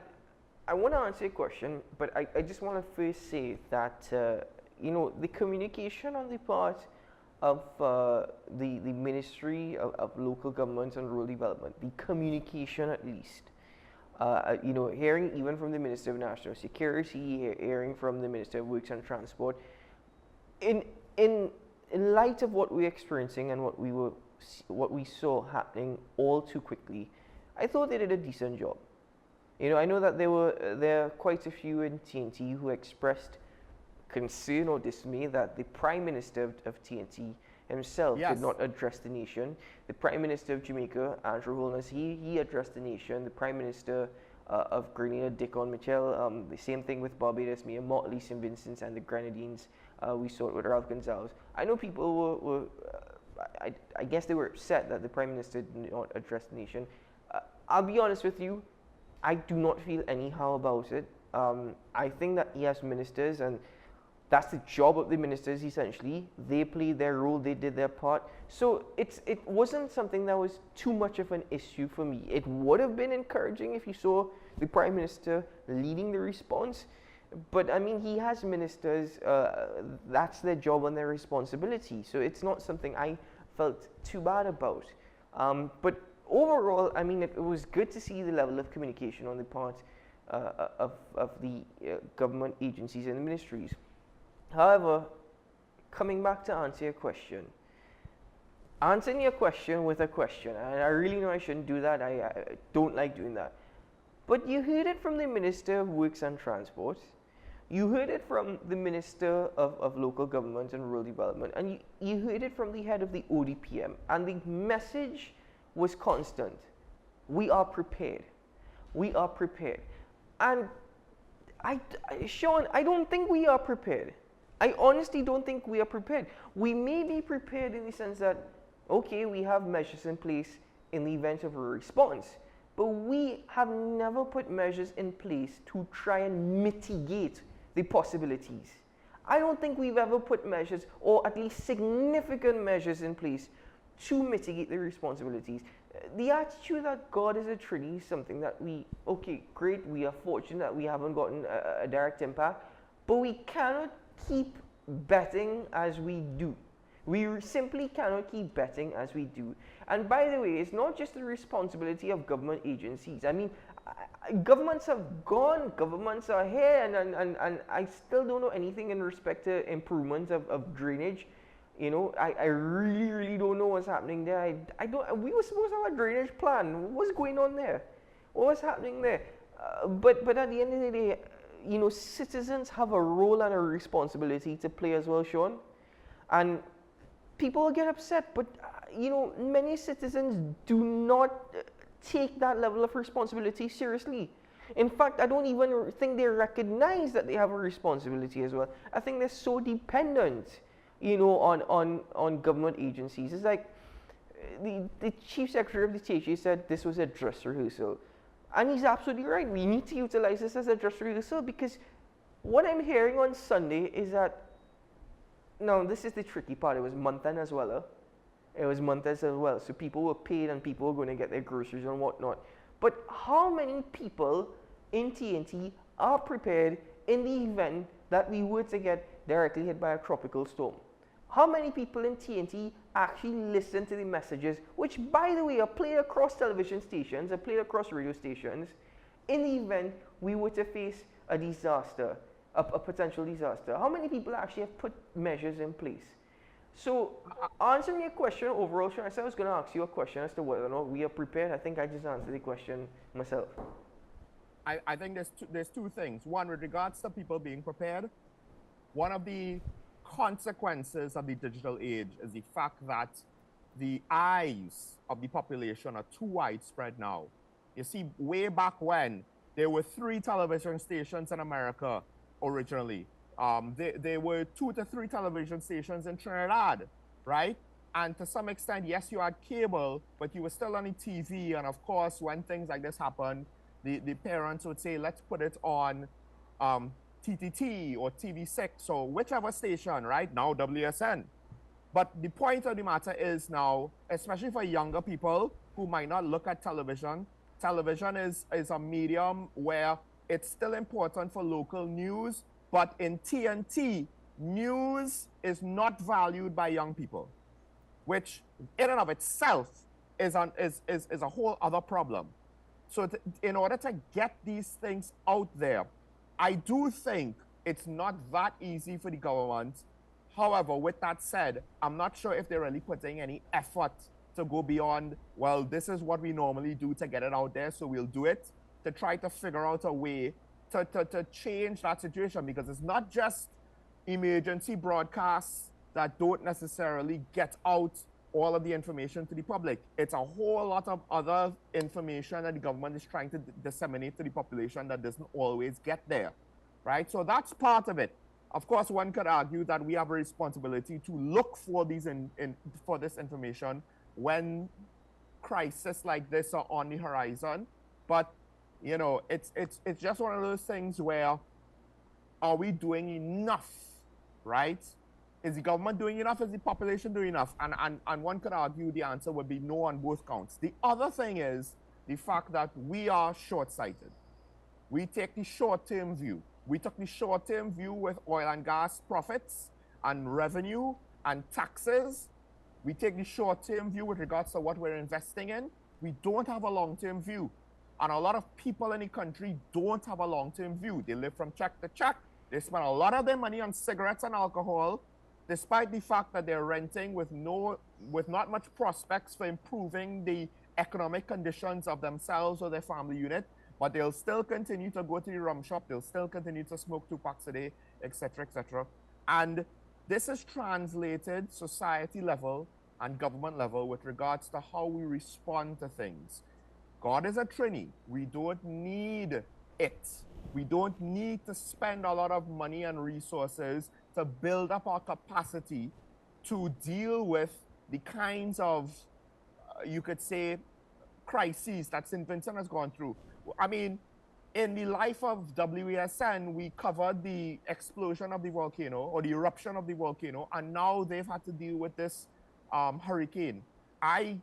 I want to answer your question, but I just want to first say that, the communication on the part of the Ministry of Local Government and Rural Development, the communication at least, hearing even from the Minister of National Security, hearing from the Minister of Works and Transport, in light of what we're experiencing and what we saw happening all too quickly, I thought they did a decent job. I know that there are quite a few in TNT who expressed concern or dismay that the Prime Minister of TNT himself did not address the nation. The Prime Minister of Jamaica, Andrew Holness, he addressed the nation. The Prime Minister of Grenada, Dickon Mitchell, the same thing with Barbados, Mayor Motley, St. Vincent's, and the Grenadines. We saw it with Ralph Gonzalez. I know people were I guess they were upset that the Prime Minister did not address the nation. I'll be honest with you, I do not feel anyhow about it. I think that he has ministers, and that's the job of the ministers essentially. They played their role, they did their part. So it wasn't something that was too much of an issue for me. It would have been encouraging if you saw the Prime Minister leading the response. But I mean, he has ministers, that's their job and their responsibility. So it's not something I felt too bad about. But overall, I mean, it was good to see the level of communication on the part of the government agencies and the ministries. However, coming back to answer your question, answering your question with a question, and I really know I shouldn't do that, I don't like doing that. But you heard it from the Minister of Works and Transport, you heard it from the Minister of Local Government and Rural Development, and you heard it from the head of the ODPM, and the message was constant. We are prepared. We are prepared. And Sean, I don't think we are prepared. I honestly don't think we are prepared. We may be prepared in the sense that, okay, we have measures in place in the event of a response, but we have never put measures in place to try and mitigate the possibilities. I don't think we've ever put measures, or at least significant measures in place to mitigate the responsibilities. The attitude that God is a Trinity is something that okay, great, we are fortunate that we haven't gotten a direct impact, but we cannot keep betting as we do. We simply cannot keep betting as we do. And by the way, it's not just the responsibility of government agencies. I mean, governments have gone, governments are here, and I still don't know anything in respect to improvements of drainage. I really don't know what's happening there. We were supposed to have a drainage plan. What's going on there? What's happening there? But at the end of the day, citizens have a role and a responsibility to play as well, Sean. And people get upset, but many citizens do not take that level of responsibility seriously. In fact, I don't even think they recognize that they have a responsibility as well. I think they're so dependent, on government agencies. It's like the Chief Secretary of the THA said this was a dress rehearsal. And he's absolutely right. We need to utilize this as a dress rehearsal, because what I'm hearing on Sunday is that, now this is the tricky part, it was month end as well. It was month end as well. So people were paid and people were going to get their groceries and whatnot. But how many people in TNT are prepared in the event that we were to get directly hit by a tropical storm? How many people in TNT actually listen to the messages, which, by the way, are played across television stations, are played across radio stations, in the event we were to face a disaster, a potential disaster? How many people actually have put measures in place? So, answering your question overall, Sean, I said I was going to ask you a question as to whether or not we are prepared. I think I just answered the question myself. I think there's two things. One, with regards to people being prepared, one of the consequences of the digital age is the fact that the eyes of the population are too widespread now. You see, way back when, there were 3 television stations in America originally. There were 2 to 3 television stations in Trinidad, right? And to some extent, yes, you had cable, but you were still on the TV. And of course, when things like this happen, the parents would say, let's put it on TTT or TV6 or whichever station, right? Now WSN. But the point of the matter is now, especially for younger people who might not look at television, television is a medium where it's still important for local news, but in TNT, news is not valued by young people, which in and of itself is a whole other problem. So in order to get these things out there, I do think it's not that easy for the government. However, with that said, I'm not sure if they're really putting any effort to go beyond, well, this is what we normally do to get it out there, so we'll do it, to try to figure out a way to change that situation, because it's not just emergency broadcasts that don't necessarily get out all of the information to the public. It's a whole lot of other information that the government is trying to disseminate to the population that doesn't always get there, right? So that's part of it. Of course, one could argue that we have a responsibility to look for for this information when crises like this are on the horizon. But you know, it's just one of those things where, are we doing enough, right? Is the government doing enough? Is the population doing enough? And one could argue the answer would be no on both counts. The other thing is the fact that we are short-sighted. We take the short-term view. We took the short-term view with oil and gas profits and revenue and taxes. We take the short-term view with regards to what we're investing in. We don't have a long-term view. And a lot of people in the country don't have a long-term view. They live from check to check. They spend a lot of their money on cigarettes and alcohol, despite the fact that they're renting with not much prospects for improving the economic conditions of themselves or their family unit. But they'll still continue to go to the rum shop. They'll still continue to smoke 2 packs a day, etc., etc. And this is translated society level and government level with regards to how we respond to things. God is a Trinity. We don't need it. We don't need to spend a lot of money and resources to build up our capacity to deal with the kinds of, you could say, crises that St. Vincent has gone through. I mean, in the life of WESN, we covered the explosion of the volcano or the eruption of the volcano, and now they've had to deal with this hurricane. I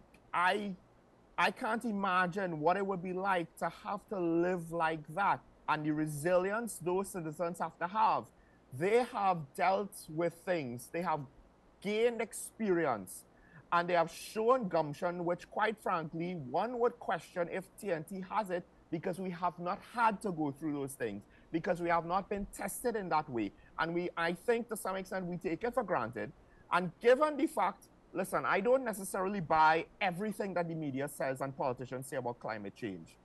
can't imagine what it would be like to have to live like that, and the resilience those citizens have to have. They have dealt with things, they have gained experience, and they have shown gumption, which quite frankly, one would question if TNT has it, because we have not had to go through those things, because we have not been tested in that way. And I think to some extent we take it for granted. And given the fact, listen, I don't necessarily buy everything that the media says and politicians say about climate change,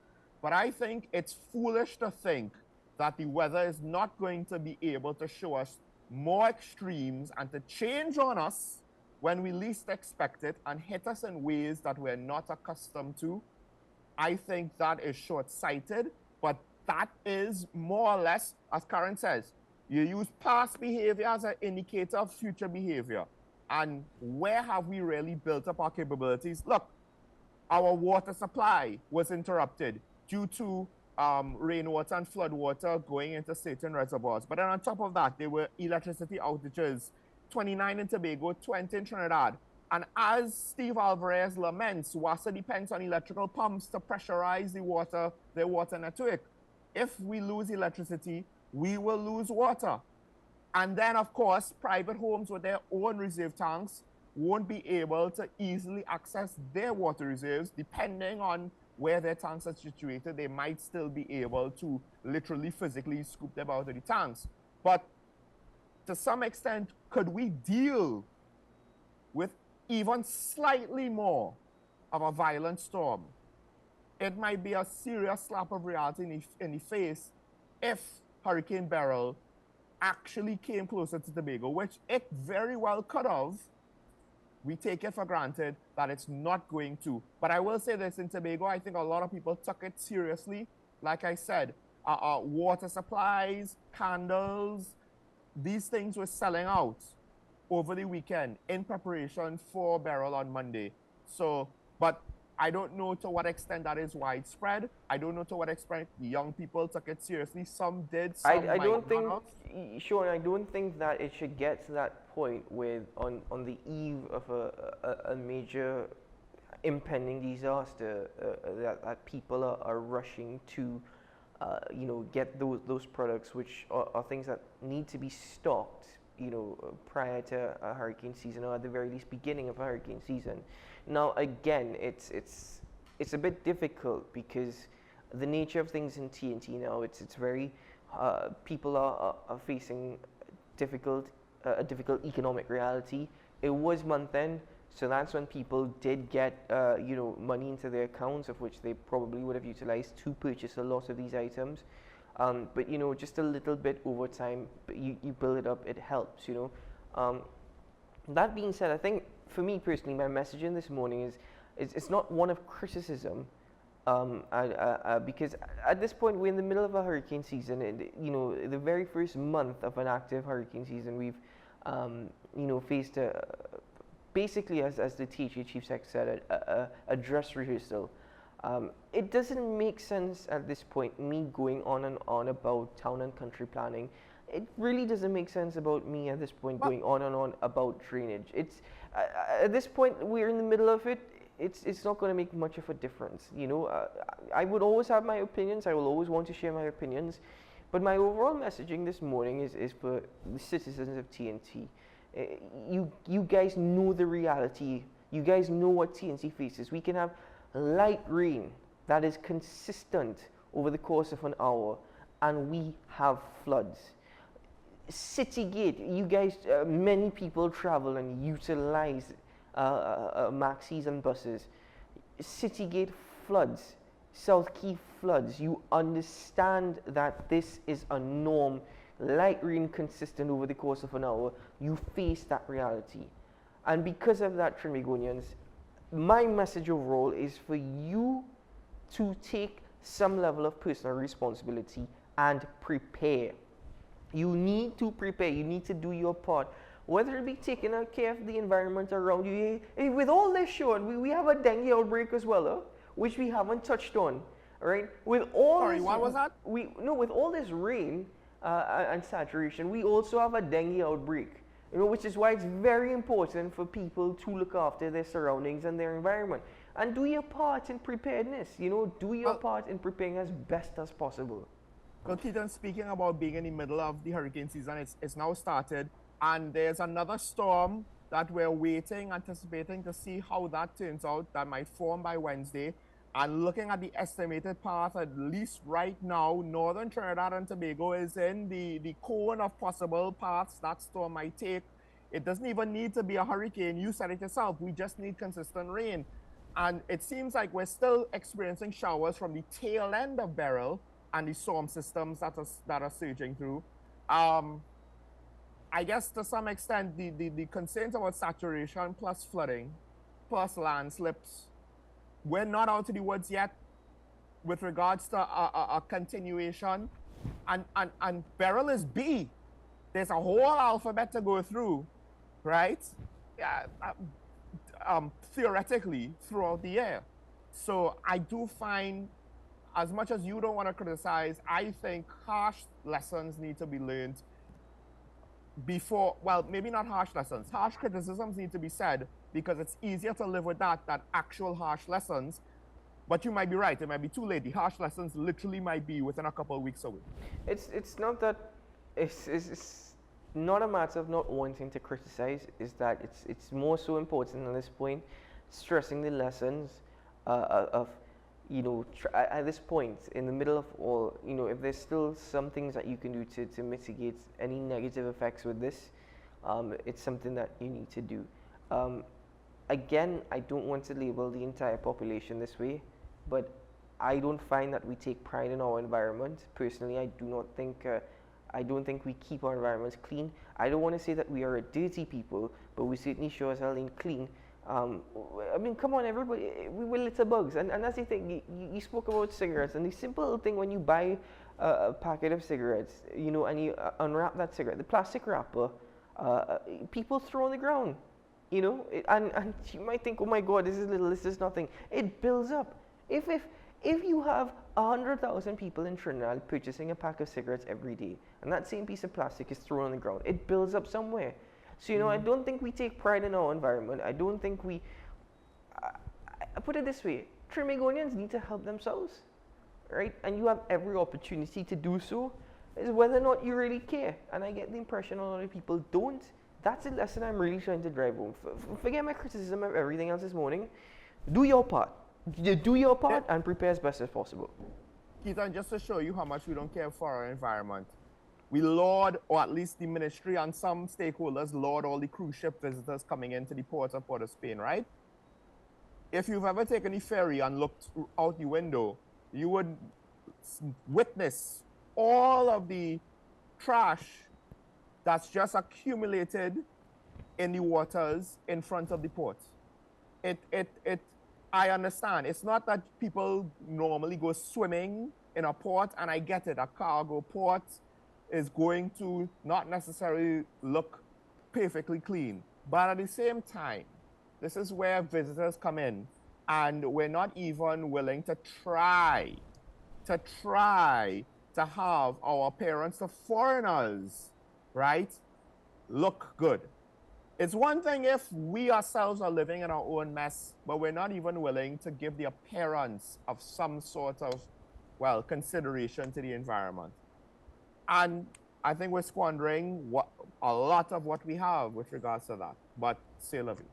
but I think it's foolish to think that the weather is not going to be able to show us more extremes and to change on us when we least expect it and hit us in ways that we're not accustomed to. I think that is short-sighted, but that is more or less, as Karen says, you use past behavior as an indicator of future behavior. And where have we really built up our capabilities? Look, our water supply was interrupted due to rainwater and floodwater going into certain reservoirs. But then on top of that, there were electricity outages, 29 in Tobago, 20 in Trinidad. And as Steve Alvarez laments, WASA depends on electrical pumps to pressurize their water network. If we lose electricity, we will lose water. And then, of course, private homes with their own reserve tanks won't be able to easily access their water reserves. Depending on where their tanks are situated, they might still be able to literally, physically scoop them out of the tanks. But to some extent, could we deal with even slightly more of a violent storm? It might be a serious slap of reality in the face if Hurricane Beryl actually came closer to Tobago, which it very well could have. We take it for granted that it's not going to. But I will say this, in Tobago, I think a lot of people took it seriously. Like I said, water supplies, candles, these things were selling out over the weekend in preparation for Beryl on Monday. So, but I don't know to what extent that is widespread. I don't know to what extent young people took it seriously. Some did, some I might don't think, not. Sean, I don't think that it should get to that point with on the eve of a major impending disaster that people are rushing to, get those products, which are things that need to be stocked, prior to a hurricane season, or at the very least beginning of a hurricane season. Now, again, it's a bit difficult because the nature of things in TNT now, it's very people are facing a difficult economic reality. It was month end, so that's when people did get money into their accounts, of which they probably would have utilized to purchase a lot of these items. But just a little bit over time, but you build it up, it helps. That being said, I think for me personally, my messaging this morning is it's not one of criticism, because at this point we're in the middle of a hurricane season, and the very first month of an active hurricane season, we've faced basically, as the THA chief secretary said, a dress rehearsal. It doesn't make sense at this point me going on and on about town and country planning. It really doesn't make sense about me at this point going on and on about drainage. It's at this point we're in the middle of it. It's not going to make much of a difference. I would always have my opinions. I will always want to share my opinions, but my overall messaging this morning is for the citizens of TNT. You guys know the reality. You guys know what TNT faces. We can have light rain that is consistent over the course of an hour, and we have floods. Citygate, you guys, many people travel and utilize maxis and buses. Citygate floods, South Key floods. You understand that this is a norm. Light rain consistent over the course of an hour. You face that reality. And because of that, Trinbagonians, my message overall is for you to take some level of personal responsibility and prepare. You need to prepare. You need to do your part. Whether it be taking care of the environment around you. Hey, with all this, Sean, we have a dengue outbreak as well, which we haven't touched on. All right? With all Sorry, this, what was that? With all this rain and saturation, we also have a dengue outbreak. Which is why it's very important for people to look after their surroundings and their environment. And do your part in preparedness. Do your part in preparing as best as possible. Well, Keaton, speaking about being in the middle of the hurricane season, it's now started, and there's another storm that we're waiting, anticipating to see how that turns out, that might form by Wednesday. And looking at the estimated path, at least right now, northern Trinidad and Tobago is in the cone of possible paths that storm might take. It doesn't even need to be a hurricane. You said it yourself. We just need consistent rain. And it seems like we're still experiencing showers from the tail end of Beryl and the storm systems that are surging through. I guess to some extent, the concerns about saturation plus flooding plus landslips, we're not out of the woods yet with regards to a continuation. And Beryl is B. There's a whole alphabet to go through, right? Theoretically, throughout the year. So I do find, as much as you don't want to criticize, I think harsh lessons need to be learned before, well, maybe not harsh lessons. Harsh criticisms need to be said because it's easier to live with that than actual harsh lessons. But you might be right. It might be too late. The harsh lessons literally might be within a couple of weeks away. It's not that it's not a matter of not wanting to criticize. Is that it's more so important at this point, stressing the lessons of at this point in the middle of all, if there's still some things that you can do to mitigate any negative effects with this, it's something that you need to do. Again, I don't want to label the entire population this way, but I don't find that we take pride in our environment. Personally, I don't think we keep our environments clean. I don't want to say that we are a dirty people, but we certainly sure as hell ain't clean. I mean, come on, everybody, we will litter bugs. And that's the thing, you spoke about cigarettes, and the simple thing when you buy a packet of cigarettes, and you unwrap that cigarette, the plastic wrapper, people throw on the ground. You know, and you might think, oh my God, this is little, this is nothing. It builds up. If you have 100,000 people in Trinidad purchasing a pack of cigarettes every day, and that same piece of plastic is thrown on the ground, it builds up somewhere. So, you know, I don't think we take pride in our environment. I don't think we, I put it this way, Trinbagonians need to help themselves, right? And you have every opportunity to do so. It's whether or not you really care. And I get the impression a lot of people don't. That's a lesson I'm really trying to drive home. Forget my criticism of everything else this morning. Do your part. Do your part and prepare as best as possible. Keith, and just to show you how much we don't care for our environment, we laud, or at least the ministry and some stakeholders laud all the cruise ship visitors coming into the port of Port-of-Spain, right? If you've ever taken the ferry and looked out the window, you would witness all of the trash that's just accumulated in the waters in front of the port. I understand. It's not that people normally go swimming in a port, and I get it. A cargo port is going to not necessarily look perfectly clean. But at the same time, this is where visitors come in, and we're not even willing to try to have our appearance to foreigners, right, look good. It's one thing if we ourselves are living in our own mess, but we're not even willing to give the appearance of some sort of, well, consideration to the environment. And I think we're squandering a lot of what we have with regards to that. But c'est la vie.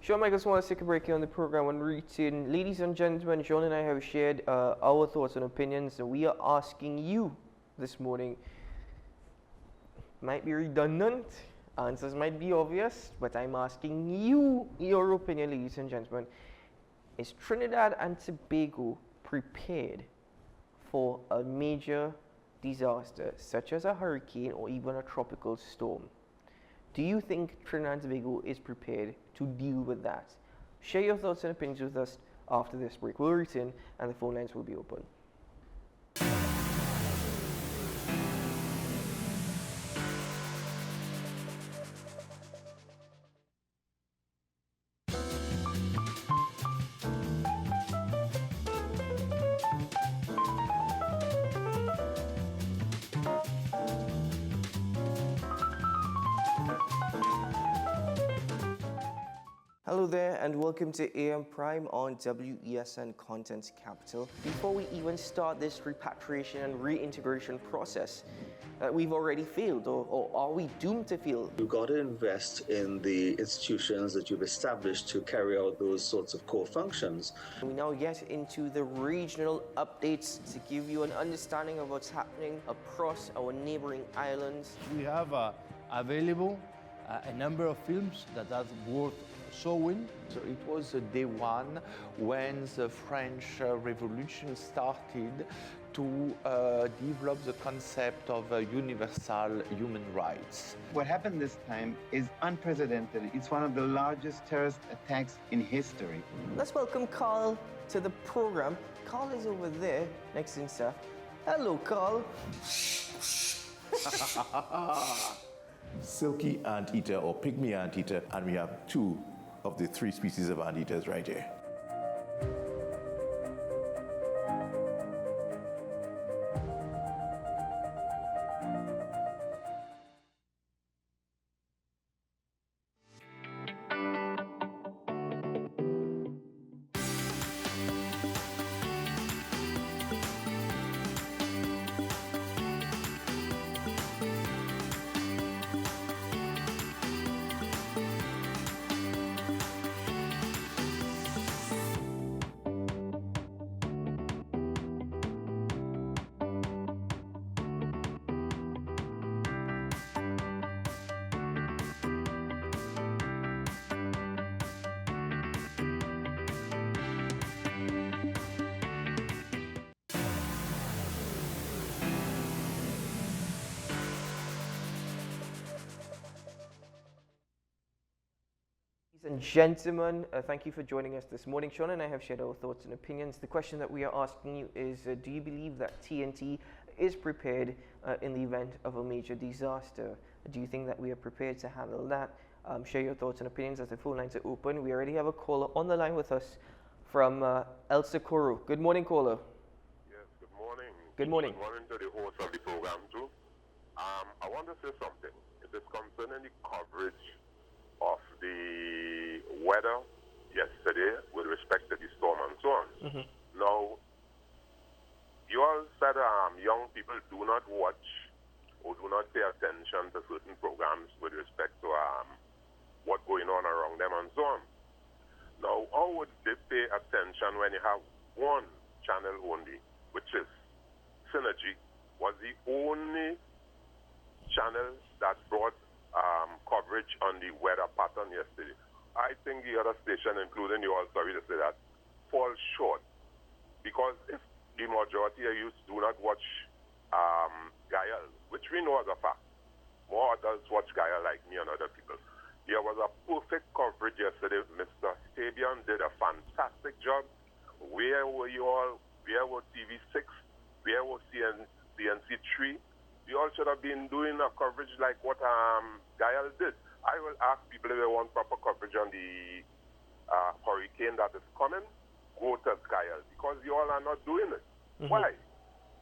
Sean Michaels wants to take a break here on the program and return. Ladies and gentlemen, Sean and I have shared our thoughts and opinions, so we are asking you this morning. Might be redundant, answers might be obvious, but I'm asking you your opinion, ladies and gentlemen. Is Trinidad and Tobago prepared for a major disaster, such as a hurricane or even a tropical storm? Do you think Trinidad and Tobago is prepared to deal with that? Share your thoughts and opinions with us after this break. We'll return and the phone lines will be open. Hello there and welcome to AM Prime on WESN Content Capital. Before we even start this repatriation and reintegration process that we've already failed, or are we doomed to fail? You've got to invest in the institutions that you've established to carry out those sorts of core functions. We now get into the regional updates to give you an understanding of what's happening across our neighboring islands. We have available a number of films that are worth showing. So it was day one when the French Revolution started to develop the concept of universal human rights. What happened this time is unprecedented. It's one of the largest terrorist attacks in history. Let's welcome Carl to the program. Carl is over there next to himself. Hello, Carl. Silky anteater or pygmy anteater, and we have two of the three species of anteaters right here. Ladies and gentlemen, thank you for joining us this morning. Sean and I have shared our thoughts and opinions. The question that we are asking you is, do you believe that TNT is prepared in the event of a major disaster? Do you think that we are prepared to handle that? share your thoughts and opinions as the phone lines are open. We already have a caller on the line with us from El Socorro. Good morning, caller. Yes, good morning. Good morning. Good morning to the host of the program too. I want to say something. It is concerning the coverage of the weather yesterday with respect to the storm and so on. Now, you all said young people do not watch or do not pay attention to certain programs with respect to what's going on around them and so on. Now, how would they pay attention when you have one channel only, which is Synergy, was the only channel that brought coverage on the weather pattern yesterday? I think the other station, including you all, sorry to say that, falls short. Because if the majority of youth do not watch Gael, which we know as a fact, more adults watch Gael like me and other people. There was a perfect coverage yesterday. Mr. Fabian did a fantastic job. Where were you all? Where was TV6? Where was CNC3? You all should have been doing a coverage like what Gael did. I will ask people if they want proper coverage on the hurricane that is coming, go to Gael, because you all are not doing it. Why?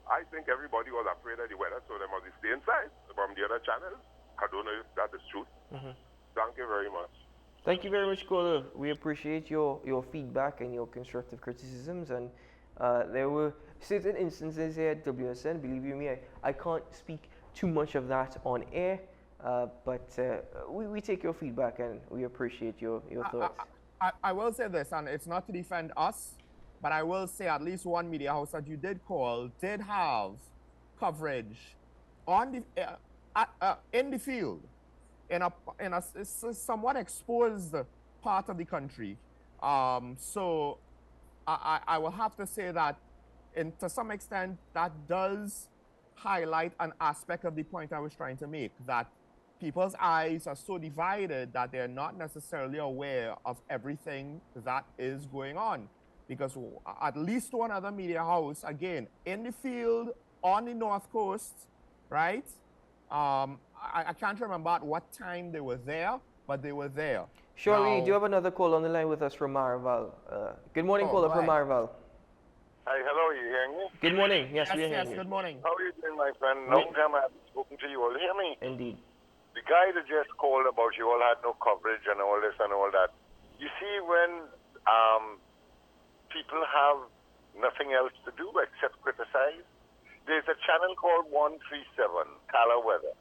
I think everybody was afraid of the weather, so they must stay inside from the other channels. I don't know if that is true. Thank you very much. Thank you very much, caller. We appreciate your feedback and your constructive criticisms. And there were certain instances here at WSN, believe you me, I can't speak too much of that on air, but we take your feedback and we appreciate your thoughts. I will say this, and it's not to defend us, but I will say at least one media house that you did call did have coverage on the in the field in a somewhat exposed part of the country. So I will have to say that to some extent that does highlight an aspect of the point I was trying to make, that people's eyes are so divided that they're not necessarily aware of everything that is going on. Because at least one other media house, again, in the field, on the North Coast, right? I can't remember at what time they were there, but they were there. Surely, do you have another call on the line with us from Marival? Good morning, caller from Marival. Hi, hello, you hearing me? Good morning. Yes, we are hearing you. Good morning. How are you doing, my friend? Long time I haven't spoken to you all. Hear me? Indeed. The guy that just called about you all had no coverage and all this and all that. You see, when people have nothing else to do except criticize, there's a channel called 137, Color Weather,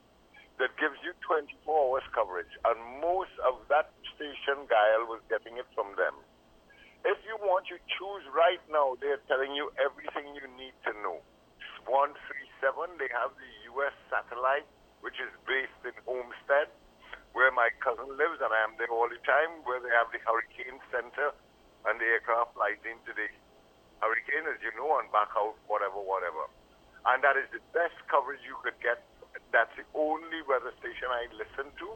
that gives you 24 hours coverage. And most of that station, Gael, was getting it from them. If you want to choose right now, they're telling you everything you need to know. 137, they have the U.S. satellite, which is based in Homestead, where my cousin lives, and I am there all the time, where they have the Hurricane Center and the aircraft flies into the hurricane, as you know, and back out, whatever. And that is the best coverage you could get. That's the only weather station I listen to,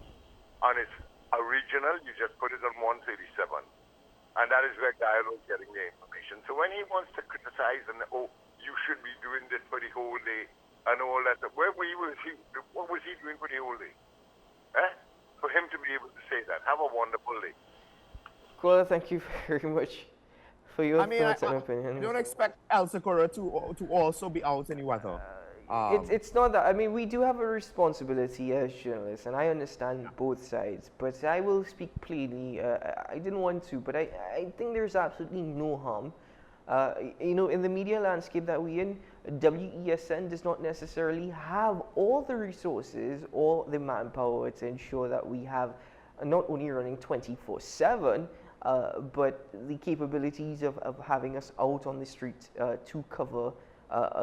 and it's original. You just put it on 137. And that is where Gael was getting the information. So when he wants to criticize and, you should be doing this for the whole day and all that, what was he doing for the whole day? For him to be able to say that. Have a wonderful day. Caller, thank you very much for your thoughts and opinions. I don't expect El Socorro to also be out in the weather. It's not that. I mean, we do have a responsibility as journalists, and I understand both sides. But I will speak plainly. I didn't want to, but I think there's absolutely no harm. In the media landscape that we're in, WESN does not necessarily have all the resources or the manpower to ensure that we have not only running 24/7, but the capabilities of having us out on the street to cover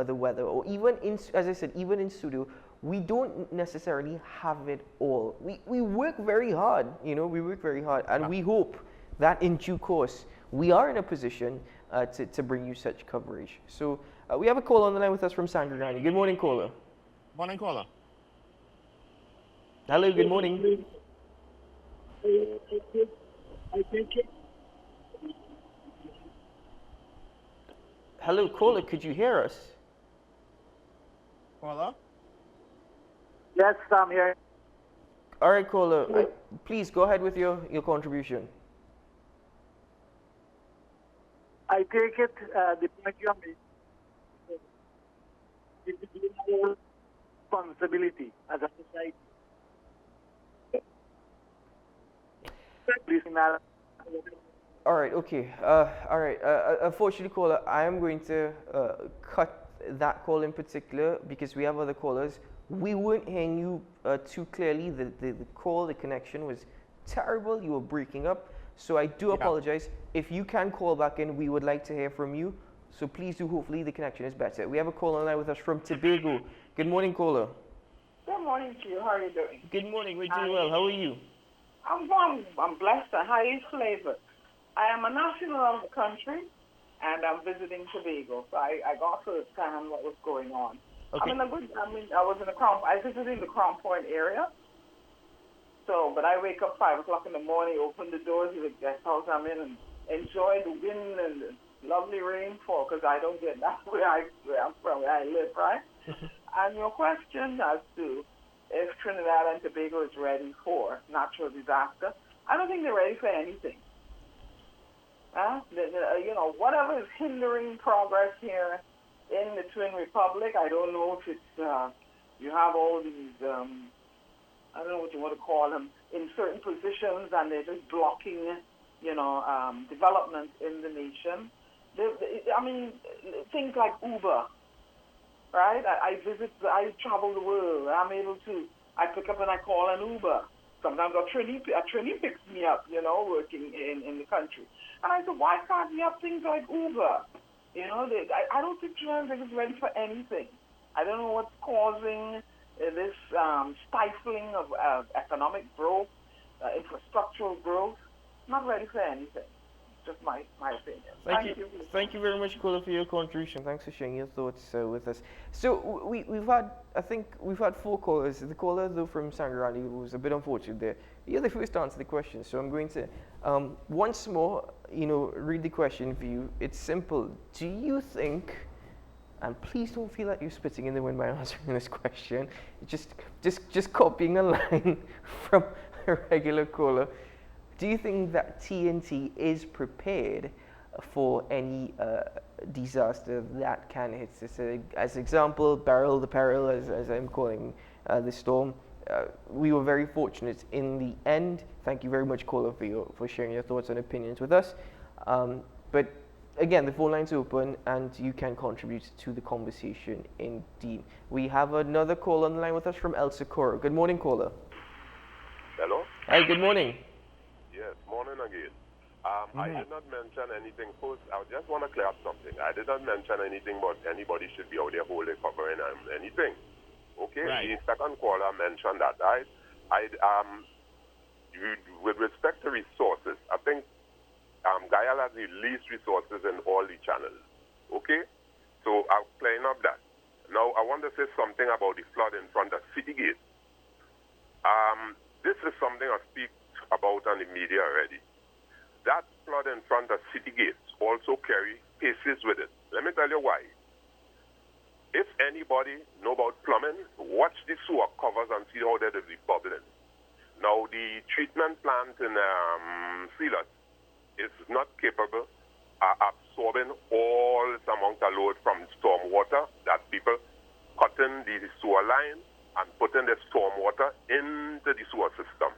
the weather, or even as I said, even in studio, we don't necessarily have it all. We work very hard, and we hope that in due course we are in a position to bring you such coverage. So we have a call on the line with us from Sangregani. Good morning, caller. Morning, caller. Hello, good morning. Hello, caller, could you hear us? Caller? Yes, I'm here. All right, caller, please go ahead with your contribution. I take it the point you are making is the responsibility as a society. All right, okay. All right. Unfortunately, caller, I am going to cut that call in particular because we have other callers. We weren't hearing you too clearly. The call, the connection was terrible. You were breaking up. So I do apologize. If you can call back in, we would like to hear from you. So please do. Hopefully the connection is better. We have a caller online with us from Tobago. Good morning, caller. Good morning to you. How are you doing? Good morning. We're doing well. How are you? I'm blessed and highly flavored. I am a national of the country, and I'm visiting Tobago. So I got to understand what was going on. Okay. I was in the Crown. I visited the Crown Point area. So, but I wake up 5 o'clock in the morning, open the doors of the guest house I'm in, and enjoy the wind and the lovely rainfall because I don't get that where I'm from, where I live, right? And your question as to if Trinidad and Tobago is ready for natural disaster, I don't think they're ready for anything. Whatever is hindering progress here in the Twin Republic, I don't know if it's, you have all these, I don't know what you want to call them, in certain positions, and they're just blocking, development in the nation. Things like Uber, right? I travel the world. I pick up and I call an Uber. Sometimes a Trini picks me up, working in the country. And I said, why can't we have things like Uber? I don't think Trinidad is ready for anything. I don't know what's causing this stifling of economic growth, infrastructural growth. Not ready for anything. Just my opinion. Thank you. Thank you very much, caller, for your contribution. Thanks for sharing your thoughts with us. So we've had 4 callers. The caller though from Sangarani was a bit unfortunate there. You're the first to answer the question, so I'm going to once more, read the question for you. It's simple. Do you think? And please don't feel like you're spitting in the wind by answering this question. Just copying a line from a regular caller. Do you think that TNT is prepared for any disaster that can hit us? As example, Beryl the Peril, as I'm calling the storm. We were very fortunate in the end. Thank you very much, caller, for sharing your thoughts and opinions with us. But again, the phone line's open, and you can contribute to the conversation indeed. We have another caller on the line with us from El Socorro. Good morning, caller. Hello? Hi, good morning. Yes, morning again. I did not mention anything. First, I just want to clear up something. I did not mention anything about anybody should be out there holding, covering, anything. Okay? Right. The second caller mentioned that. With respect to resources, I think Guyana has the least resources in all the channels. Okay? So I'm clearing up that. Now, I want to say something about the flood in front of City Gate. This is something I speak about on the media already. That flood in front of City Gates also carry cases with it. Let me tell you why. If anybody know about plumbing, watch the sewer covers and see how they're bubbling. Now, the treatment plant in Sealat is not capable of absorbing all this amount of load from storm water that people cutting the sewer line and putting the storm water into the sewer system.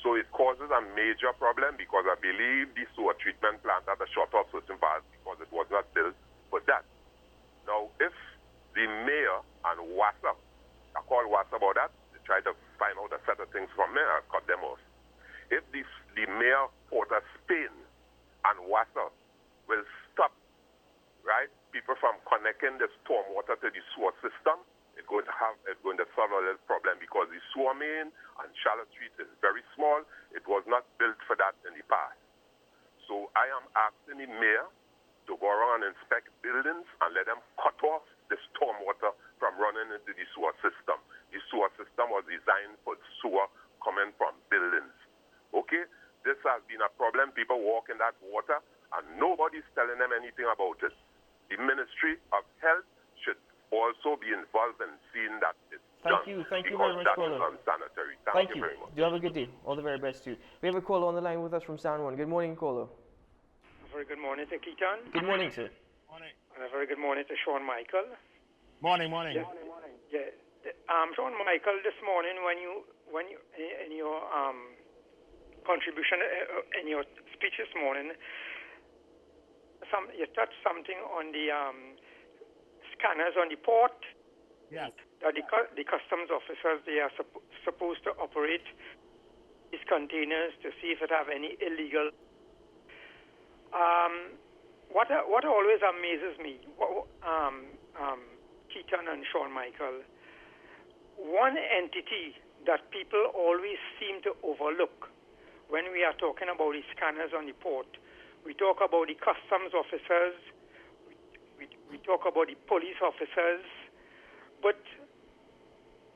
So it causes a major problem because I believe the sewer treatment plant had a short of certain parts because it was not built for that. Now, if the mayor and WASA, I called WASA about that, they tried to find out a set of things from me, I cut them off. If the mayor, Port of Spain, and WASA will stop, right, people from connecting the storm water to the sewer system, it's going to solve a little problem because the sewer main on Charlotte Street is very small. It was not built for that in the past. So I am asking the mayor to go around and inspect buildings and let them cut off the storm water from running into the sewer system. The sewer system was designed for sewer coming from buildings. Okay? This has been a problem. People walk in that water and nobody's telling them anything about it. The Ministry of Health should also be involved in seeing that it's Thank you very much, That caller. is unsanitary. Thank you. Very much. Do have a good day. All the very best to you. We have a caller on the line with us from San Juan. Good morning, caller. Very good morning to Keaton. Good morning, sir. And a very good morning to Sean Michael. Morning. Yeah. Sean Michael, this morning when you in your contribution in your speech this morning, you touched something on the scanners on the port. Yes. That the customs officers, they are supposed to operate these containers to see if it have any illegal. What always amazes me, Keaton and Sean Michael, one entity that people always seem to overlook when we are talking about the scanners on the port. We talk about the customs officers, we talk about the police officers, but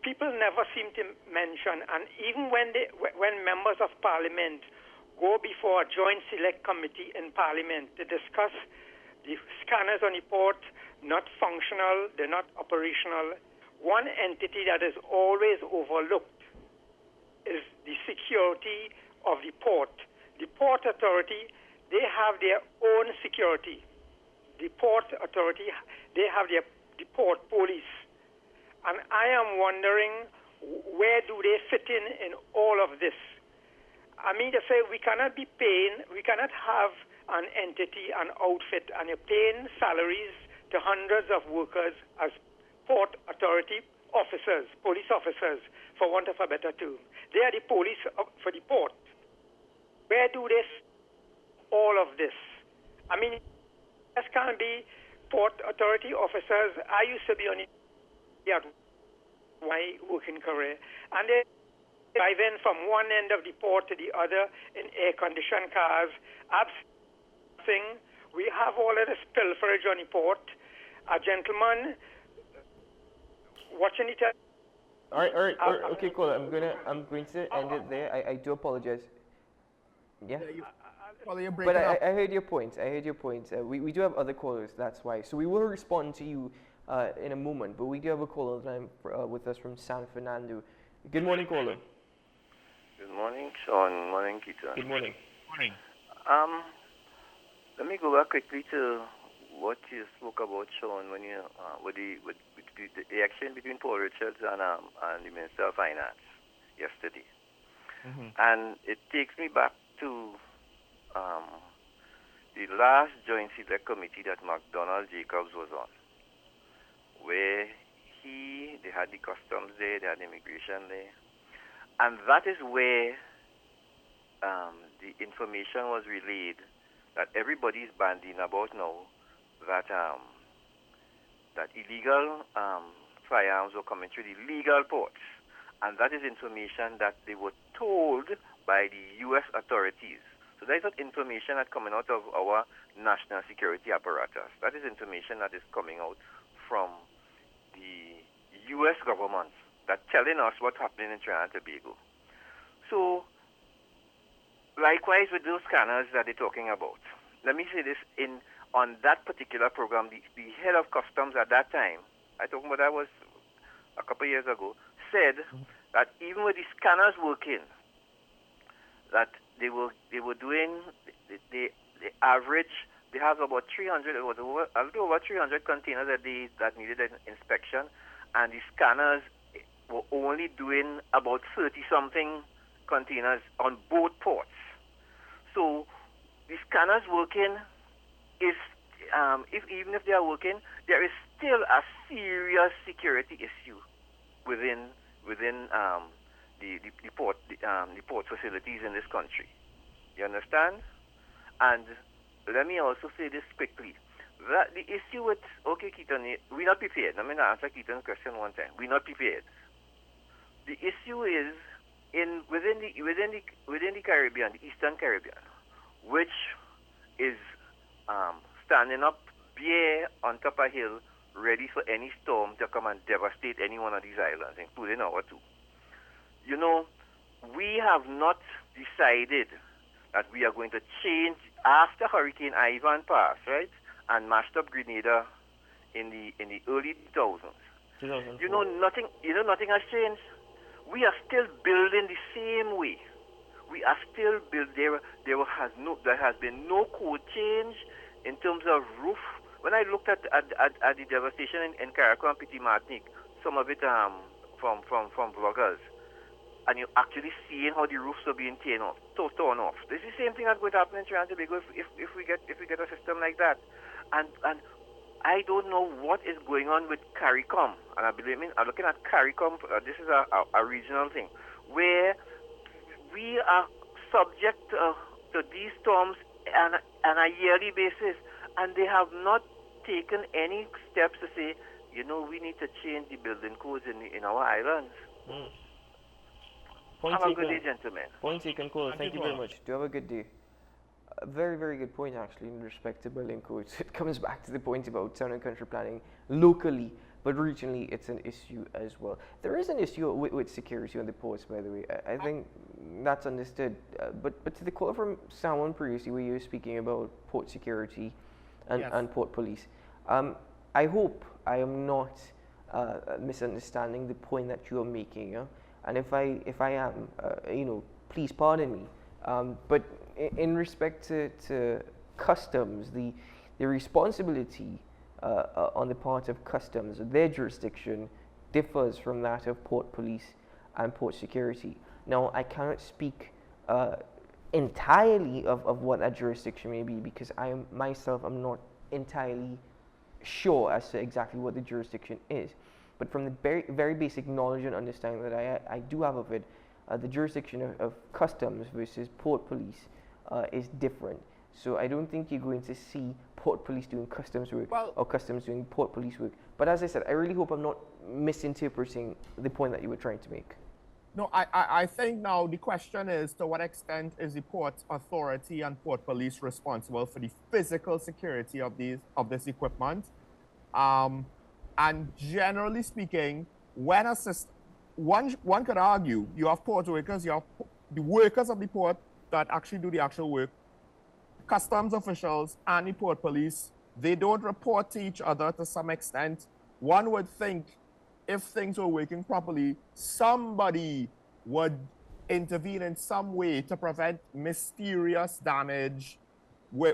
people never seem to mention, and even when members of parliament go before a joint select committee in parliament to discuss the scanners on the port, not functional, they're not operational, one entity that is always overlooked is the security of the port. The Port Authority, they have their own security. The Port Authority, they have the port police. And I am wondering, where do they fit in all of this? I mean to say, we cannot have an entity, an outfit, and you're paying salaries to hundreds of workers as Port Authority officers, police officers, for want of a better term. They are the police for the port. Where do they all of this? I mean, this can't be Port Authority officers. I used to be on my working career, and they driving from one end of the port to the other in air-conditioned cars. We have all of this pilferage on the port. A gentleman watching it. All right. Okay, cool. I'm going to end it there. I do apologize. Yeah. But I heard your point. We do have other callers. That's why. So we will respond to you in a moment. But we do have a caller with us from San Fernando. Good morning, caller. Good morning, Sean. Morning, Keaton. Good morning. Morning. Let me go back quickly to what you spoke about, Sean, when you with the action between Paul Richards and the Minister of Finance yesterday. Mm-hmm. And it takes me back to the last Joint Select Committee that McDonald Jacobs was on, where they had the customs there, they had immigration there. And that is where the information was relayed that everybody is bandying about now, that illegal firearms were coming through the legal ports. And that is information that they were told by the U.S. authorities. So that is not information that's coming out of our national security apparatus. That is information that is coming out from the U.S. government that's telling us what's happening in Trinidad and Tobago. So, likewise with those scanners that they're talking about, let me say this, on that particular program, the head of customs at that time, I talking about that was a couple of years ago, said that even with the scanners working, that they were doing the average. They have about 300, it was a little over 300 containers a day that needed an inspection, and the scanners were only doing about 30-something containers on both ports. So the scanners working is, even if they are working, there is still a serious security issue within the port facilities in this country. You understand? And let me also say this quickly. That the issue with, okay, Keaton, we're not prepared. I'm going to answer Keaton's question one time. We're not prepared. The issue is within the Caribbean, the Eastern Caribbean, which is standing up bare on top of a hill, ready for any storm to come and devastate any one of these islands, including our two. You know, we have not decided that we are going to change after Hurricane Ivan passed, right, and mashed up Grenada in the early 2000s. 2004. You know, nothing has changed. We are still building the same way. We are still build. There has been no code change in terms of roof. When I looked at the devastation in Caracas and Petit Martinique, some of it from vloggers, and you're actually seeing how the roofs are being torn off. This is the same thing that's going to happen in Trinidad and Tobago if we get a system like that. And I don't know what is going on with CARICOM, and I'm looking at CARICOM. This is a regional thing where we are subject to these storms on a yearly basis, and they have not taken any steps to say, we need to change the building codes in our islands. Point Have a taken. good day, gentlemen. Point taken, caller. Thank you very much. Do have a good day. A very, very good point, actually, in respect to building codes. It comes back to the point about town and country planning locally, but regionally, it's an issue as well. There is an issue with security on the ports, by the way. I think that's understood. But to the caller from someone previously, where you were speaking about port security and port police, I hope I am not misunderstanding the point that you are making. And if I am, please pardon me. But in respect to customs, the responsibility on the part of customs, their jurisdiction differs from that of port police and port security. Now, I cannot speak entirely of what that jurisdiction may be, because I'm not entirely sure as to exactly what the jurisdiction is. But from the very, very basic knowledge and understanding that I do have of it, the jurisdiction of customs versus port police is different. So I don't think you're going to see port police doing customs work or customs doing port police work. But as I said, I really hope I'm not misinterpreting the point that you were trying to make. No, I think now the question is, to what extent is the port authority and port police responsible for the physical security of this equipment? And generally speaking, when one could argue, you have port workers, you have the workers of the port that actually do the actual work, customs officials and the port police, they don't report to each other to some extent. One would think if things were working properly, somebody would intervene in some way to prevent mysterious damage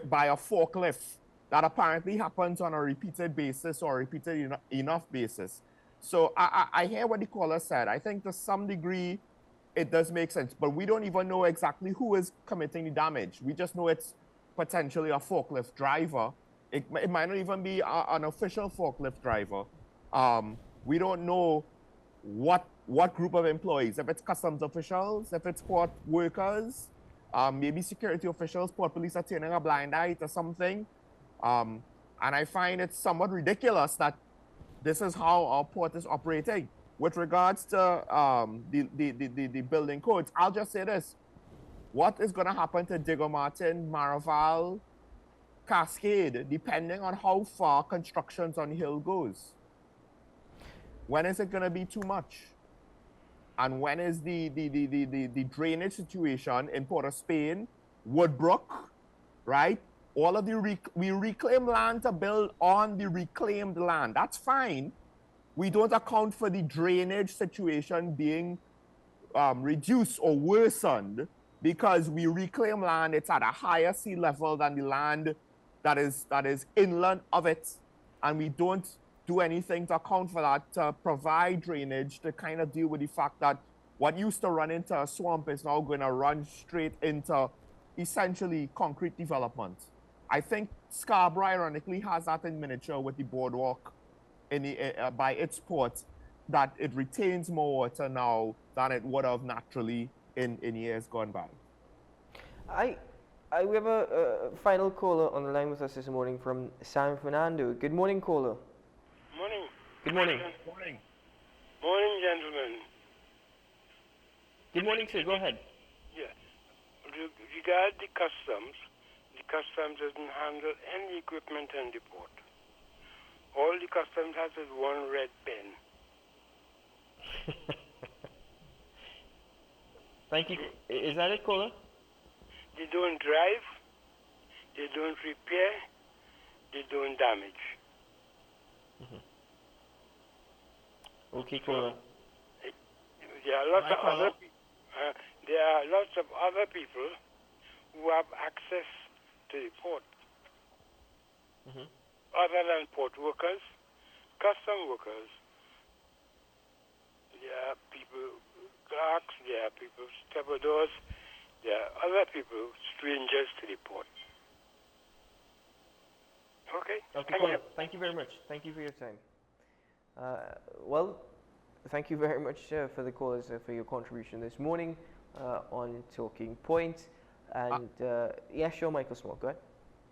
by a forklift that apparently happens on a repeated basis or repeated enough basis. So I hear what the caller said. I think to some degree it does make sense, but we don't even know exactly who is committing the damage. We just know it's potentially a forklift driver. It might not even be an official forklift driver. We don't know what group of employees, if it's customs officials, if it's port workers, maybe security officials, port police are turning a blind eye to something. And I find it somewhat ridiculous that this is how our port is operating. With regards to the building codes, I'll just say this. What is going to happen to Diego Martin, Maraval, Cascade, depending on how far constructions on Hill goes? When is it going to be too much? And when is the drainage situation in Port of Spain, Woodbrook, right? All of we reclaim land to build on the reclaimed land. That's fine. We don't account for the drainage situation being reduced or worsened because we reclaim land. It's at a higher sea level than the land that is inland of it, and we don't do anything to account for that, to provide drainage to kind of deal with the fact that what used to run into a swamp is now going to run straight into essentially concrete development. I think Scarborough ironically has that in miniature with the boardwalk by its port, that it retains more water now than it would have naturally in years gone by. We have a final caller on the line with us this morning from San Fernando. Good morning, caller. Morning. Good morning. Morning. Morning, gentlemen. Good morning, sir. Go ahead. Yeah. Regard the customs doesn't handle any equipment in the port. All the customs has is one red pen. Thank you. Is that it, caller? They don't drive, they don't repair, they don't damage. Okay, caller. There are lots of other there are lots of other people who have access to the port, other than port workers, custom workers. There are people, clerks, there are people, stevedores, there are other people, strangers to the port. Okay, thank you. Thank you very much. Thank you for your time. Well, thank you very much for the callers for your contribution this morning on Talking Point. And yeah, sure, Michael Small, go ahead.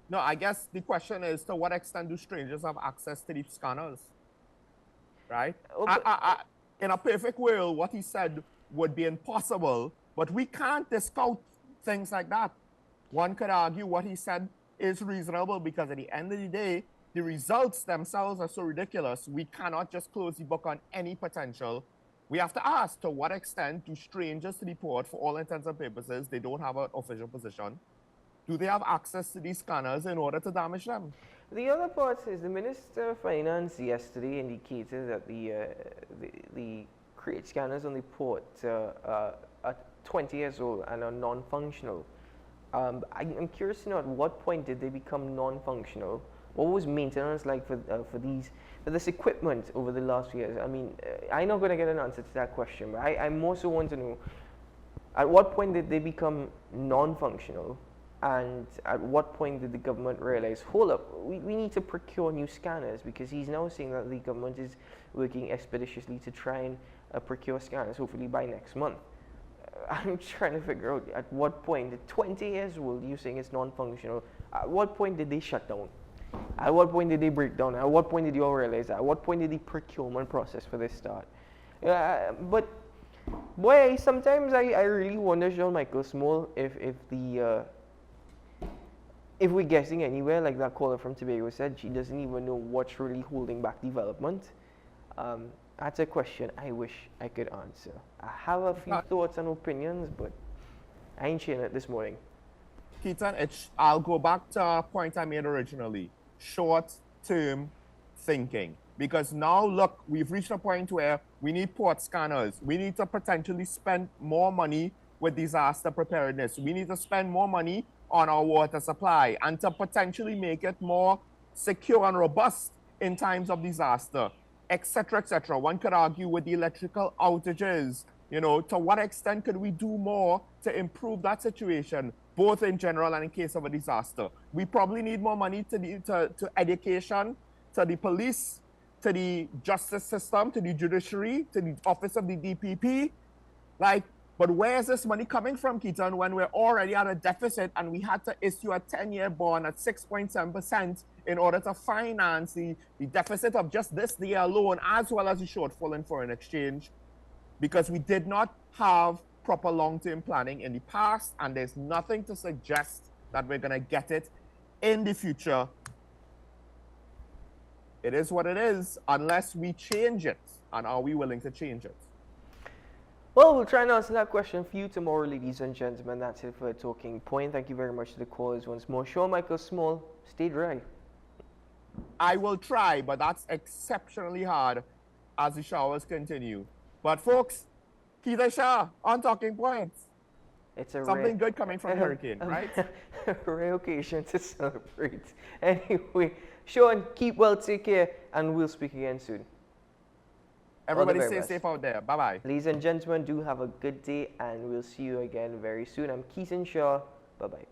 No, I guess the question is, to what extent do strangers have access to these scanners? Right? In a perfect world, what he said would be impossible, but we can't discount things like that. One could argue what he said is reasonable because at the end of the day, the results themselves are so ridiculous. We cannot just close the book on any potential. We have to ask, to what extent do strangers to the port, for all intents and purposes, they don't have an official position, do they have access to these scanners in order to damage them? The other part is the Minister of Finance yesterday indicated that the crate scanners on the port are 20 years old and are non-functional. I'm curious to know, at what point did they become non-functional? What was maintenance like for this equipment over the last few years? I mean, I'm not going to get an answer to that question, but I more so want to know, at what point did they become non-functional? And at what point did the government realize, hold up, we need to procure new scanners, because he's now saying that the government is working expeditiously to try and procure scanners, hopefully by next month. I'm trying to figure out at what point, at 20 years old, you're saying it's non-functional, at what point did they shut down? At what point did they break down? At what point did you all realize that? At what point did the procurement process for this start? But boy, sometimes I really wonder, Jean Michael Small, if we're guessing anywhere, like that caller from Tobago said, she doesn't even know what's really holding back development. That's a question I wish I could answer. I have a few thoughts and opinions, but I ain't sharing it this morning. Keaton, I'll go back to a point I made originally. Short-term thinking. Because now, look, we've reached a point where we need port scanners. We need to potentially spend more money with disaster preparedness. We need to spend more money on our water supply and to potentially make it more secure and robust in times of disaster, etc., etc. One could argue with the electrical outages, to what extent could we do more to improve that situation, both in general and in case of a disaster? We probably need more money to education, to the police, to the justice system, to the judiciary, to the office of the DPP. But where's this money coming from, Keaton, when we're already at a deficit and we had to issue a 10-year bond at 6.7% in order to finance the deficit of just this year alone, as well as the shortfall in foreign exchange, because we did not have proper long-term planning in the past, and there's nothing to suggest that we're going to get it in the future. It is what it is, unless we change it. And are we willing to change it? Well, we'll try and answer that question for you tomorrow, ladies and gentlemen. That's it for Talking Point. Thank you very much to the callers once more. Sean Michael Small, stay dry. I will try, but that's exceptionally hard as the showers continue. But folks, Keita Shah on Talking Points. It's a something good coming from Hurricane, right? A rare occasion to celebrate. Anyway, Sean, keep well, take care, and we'll speak again soon. Everybody stay safe out there. Bye-bye. Ladies and gentlemen, do have a good day, and we'll see you again very soon. I'm Keaton Shaw. Bye-bye.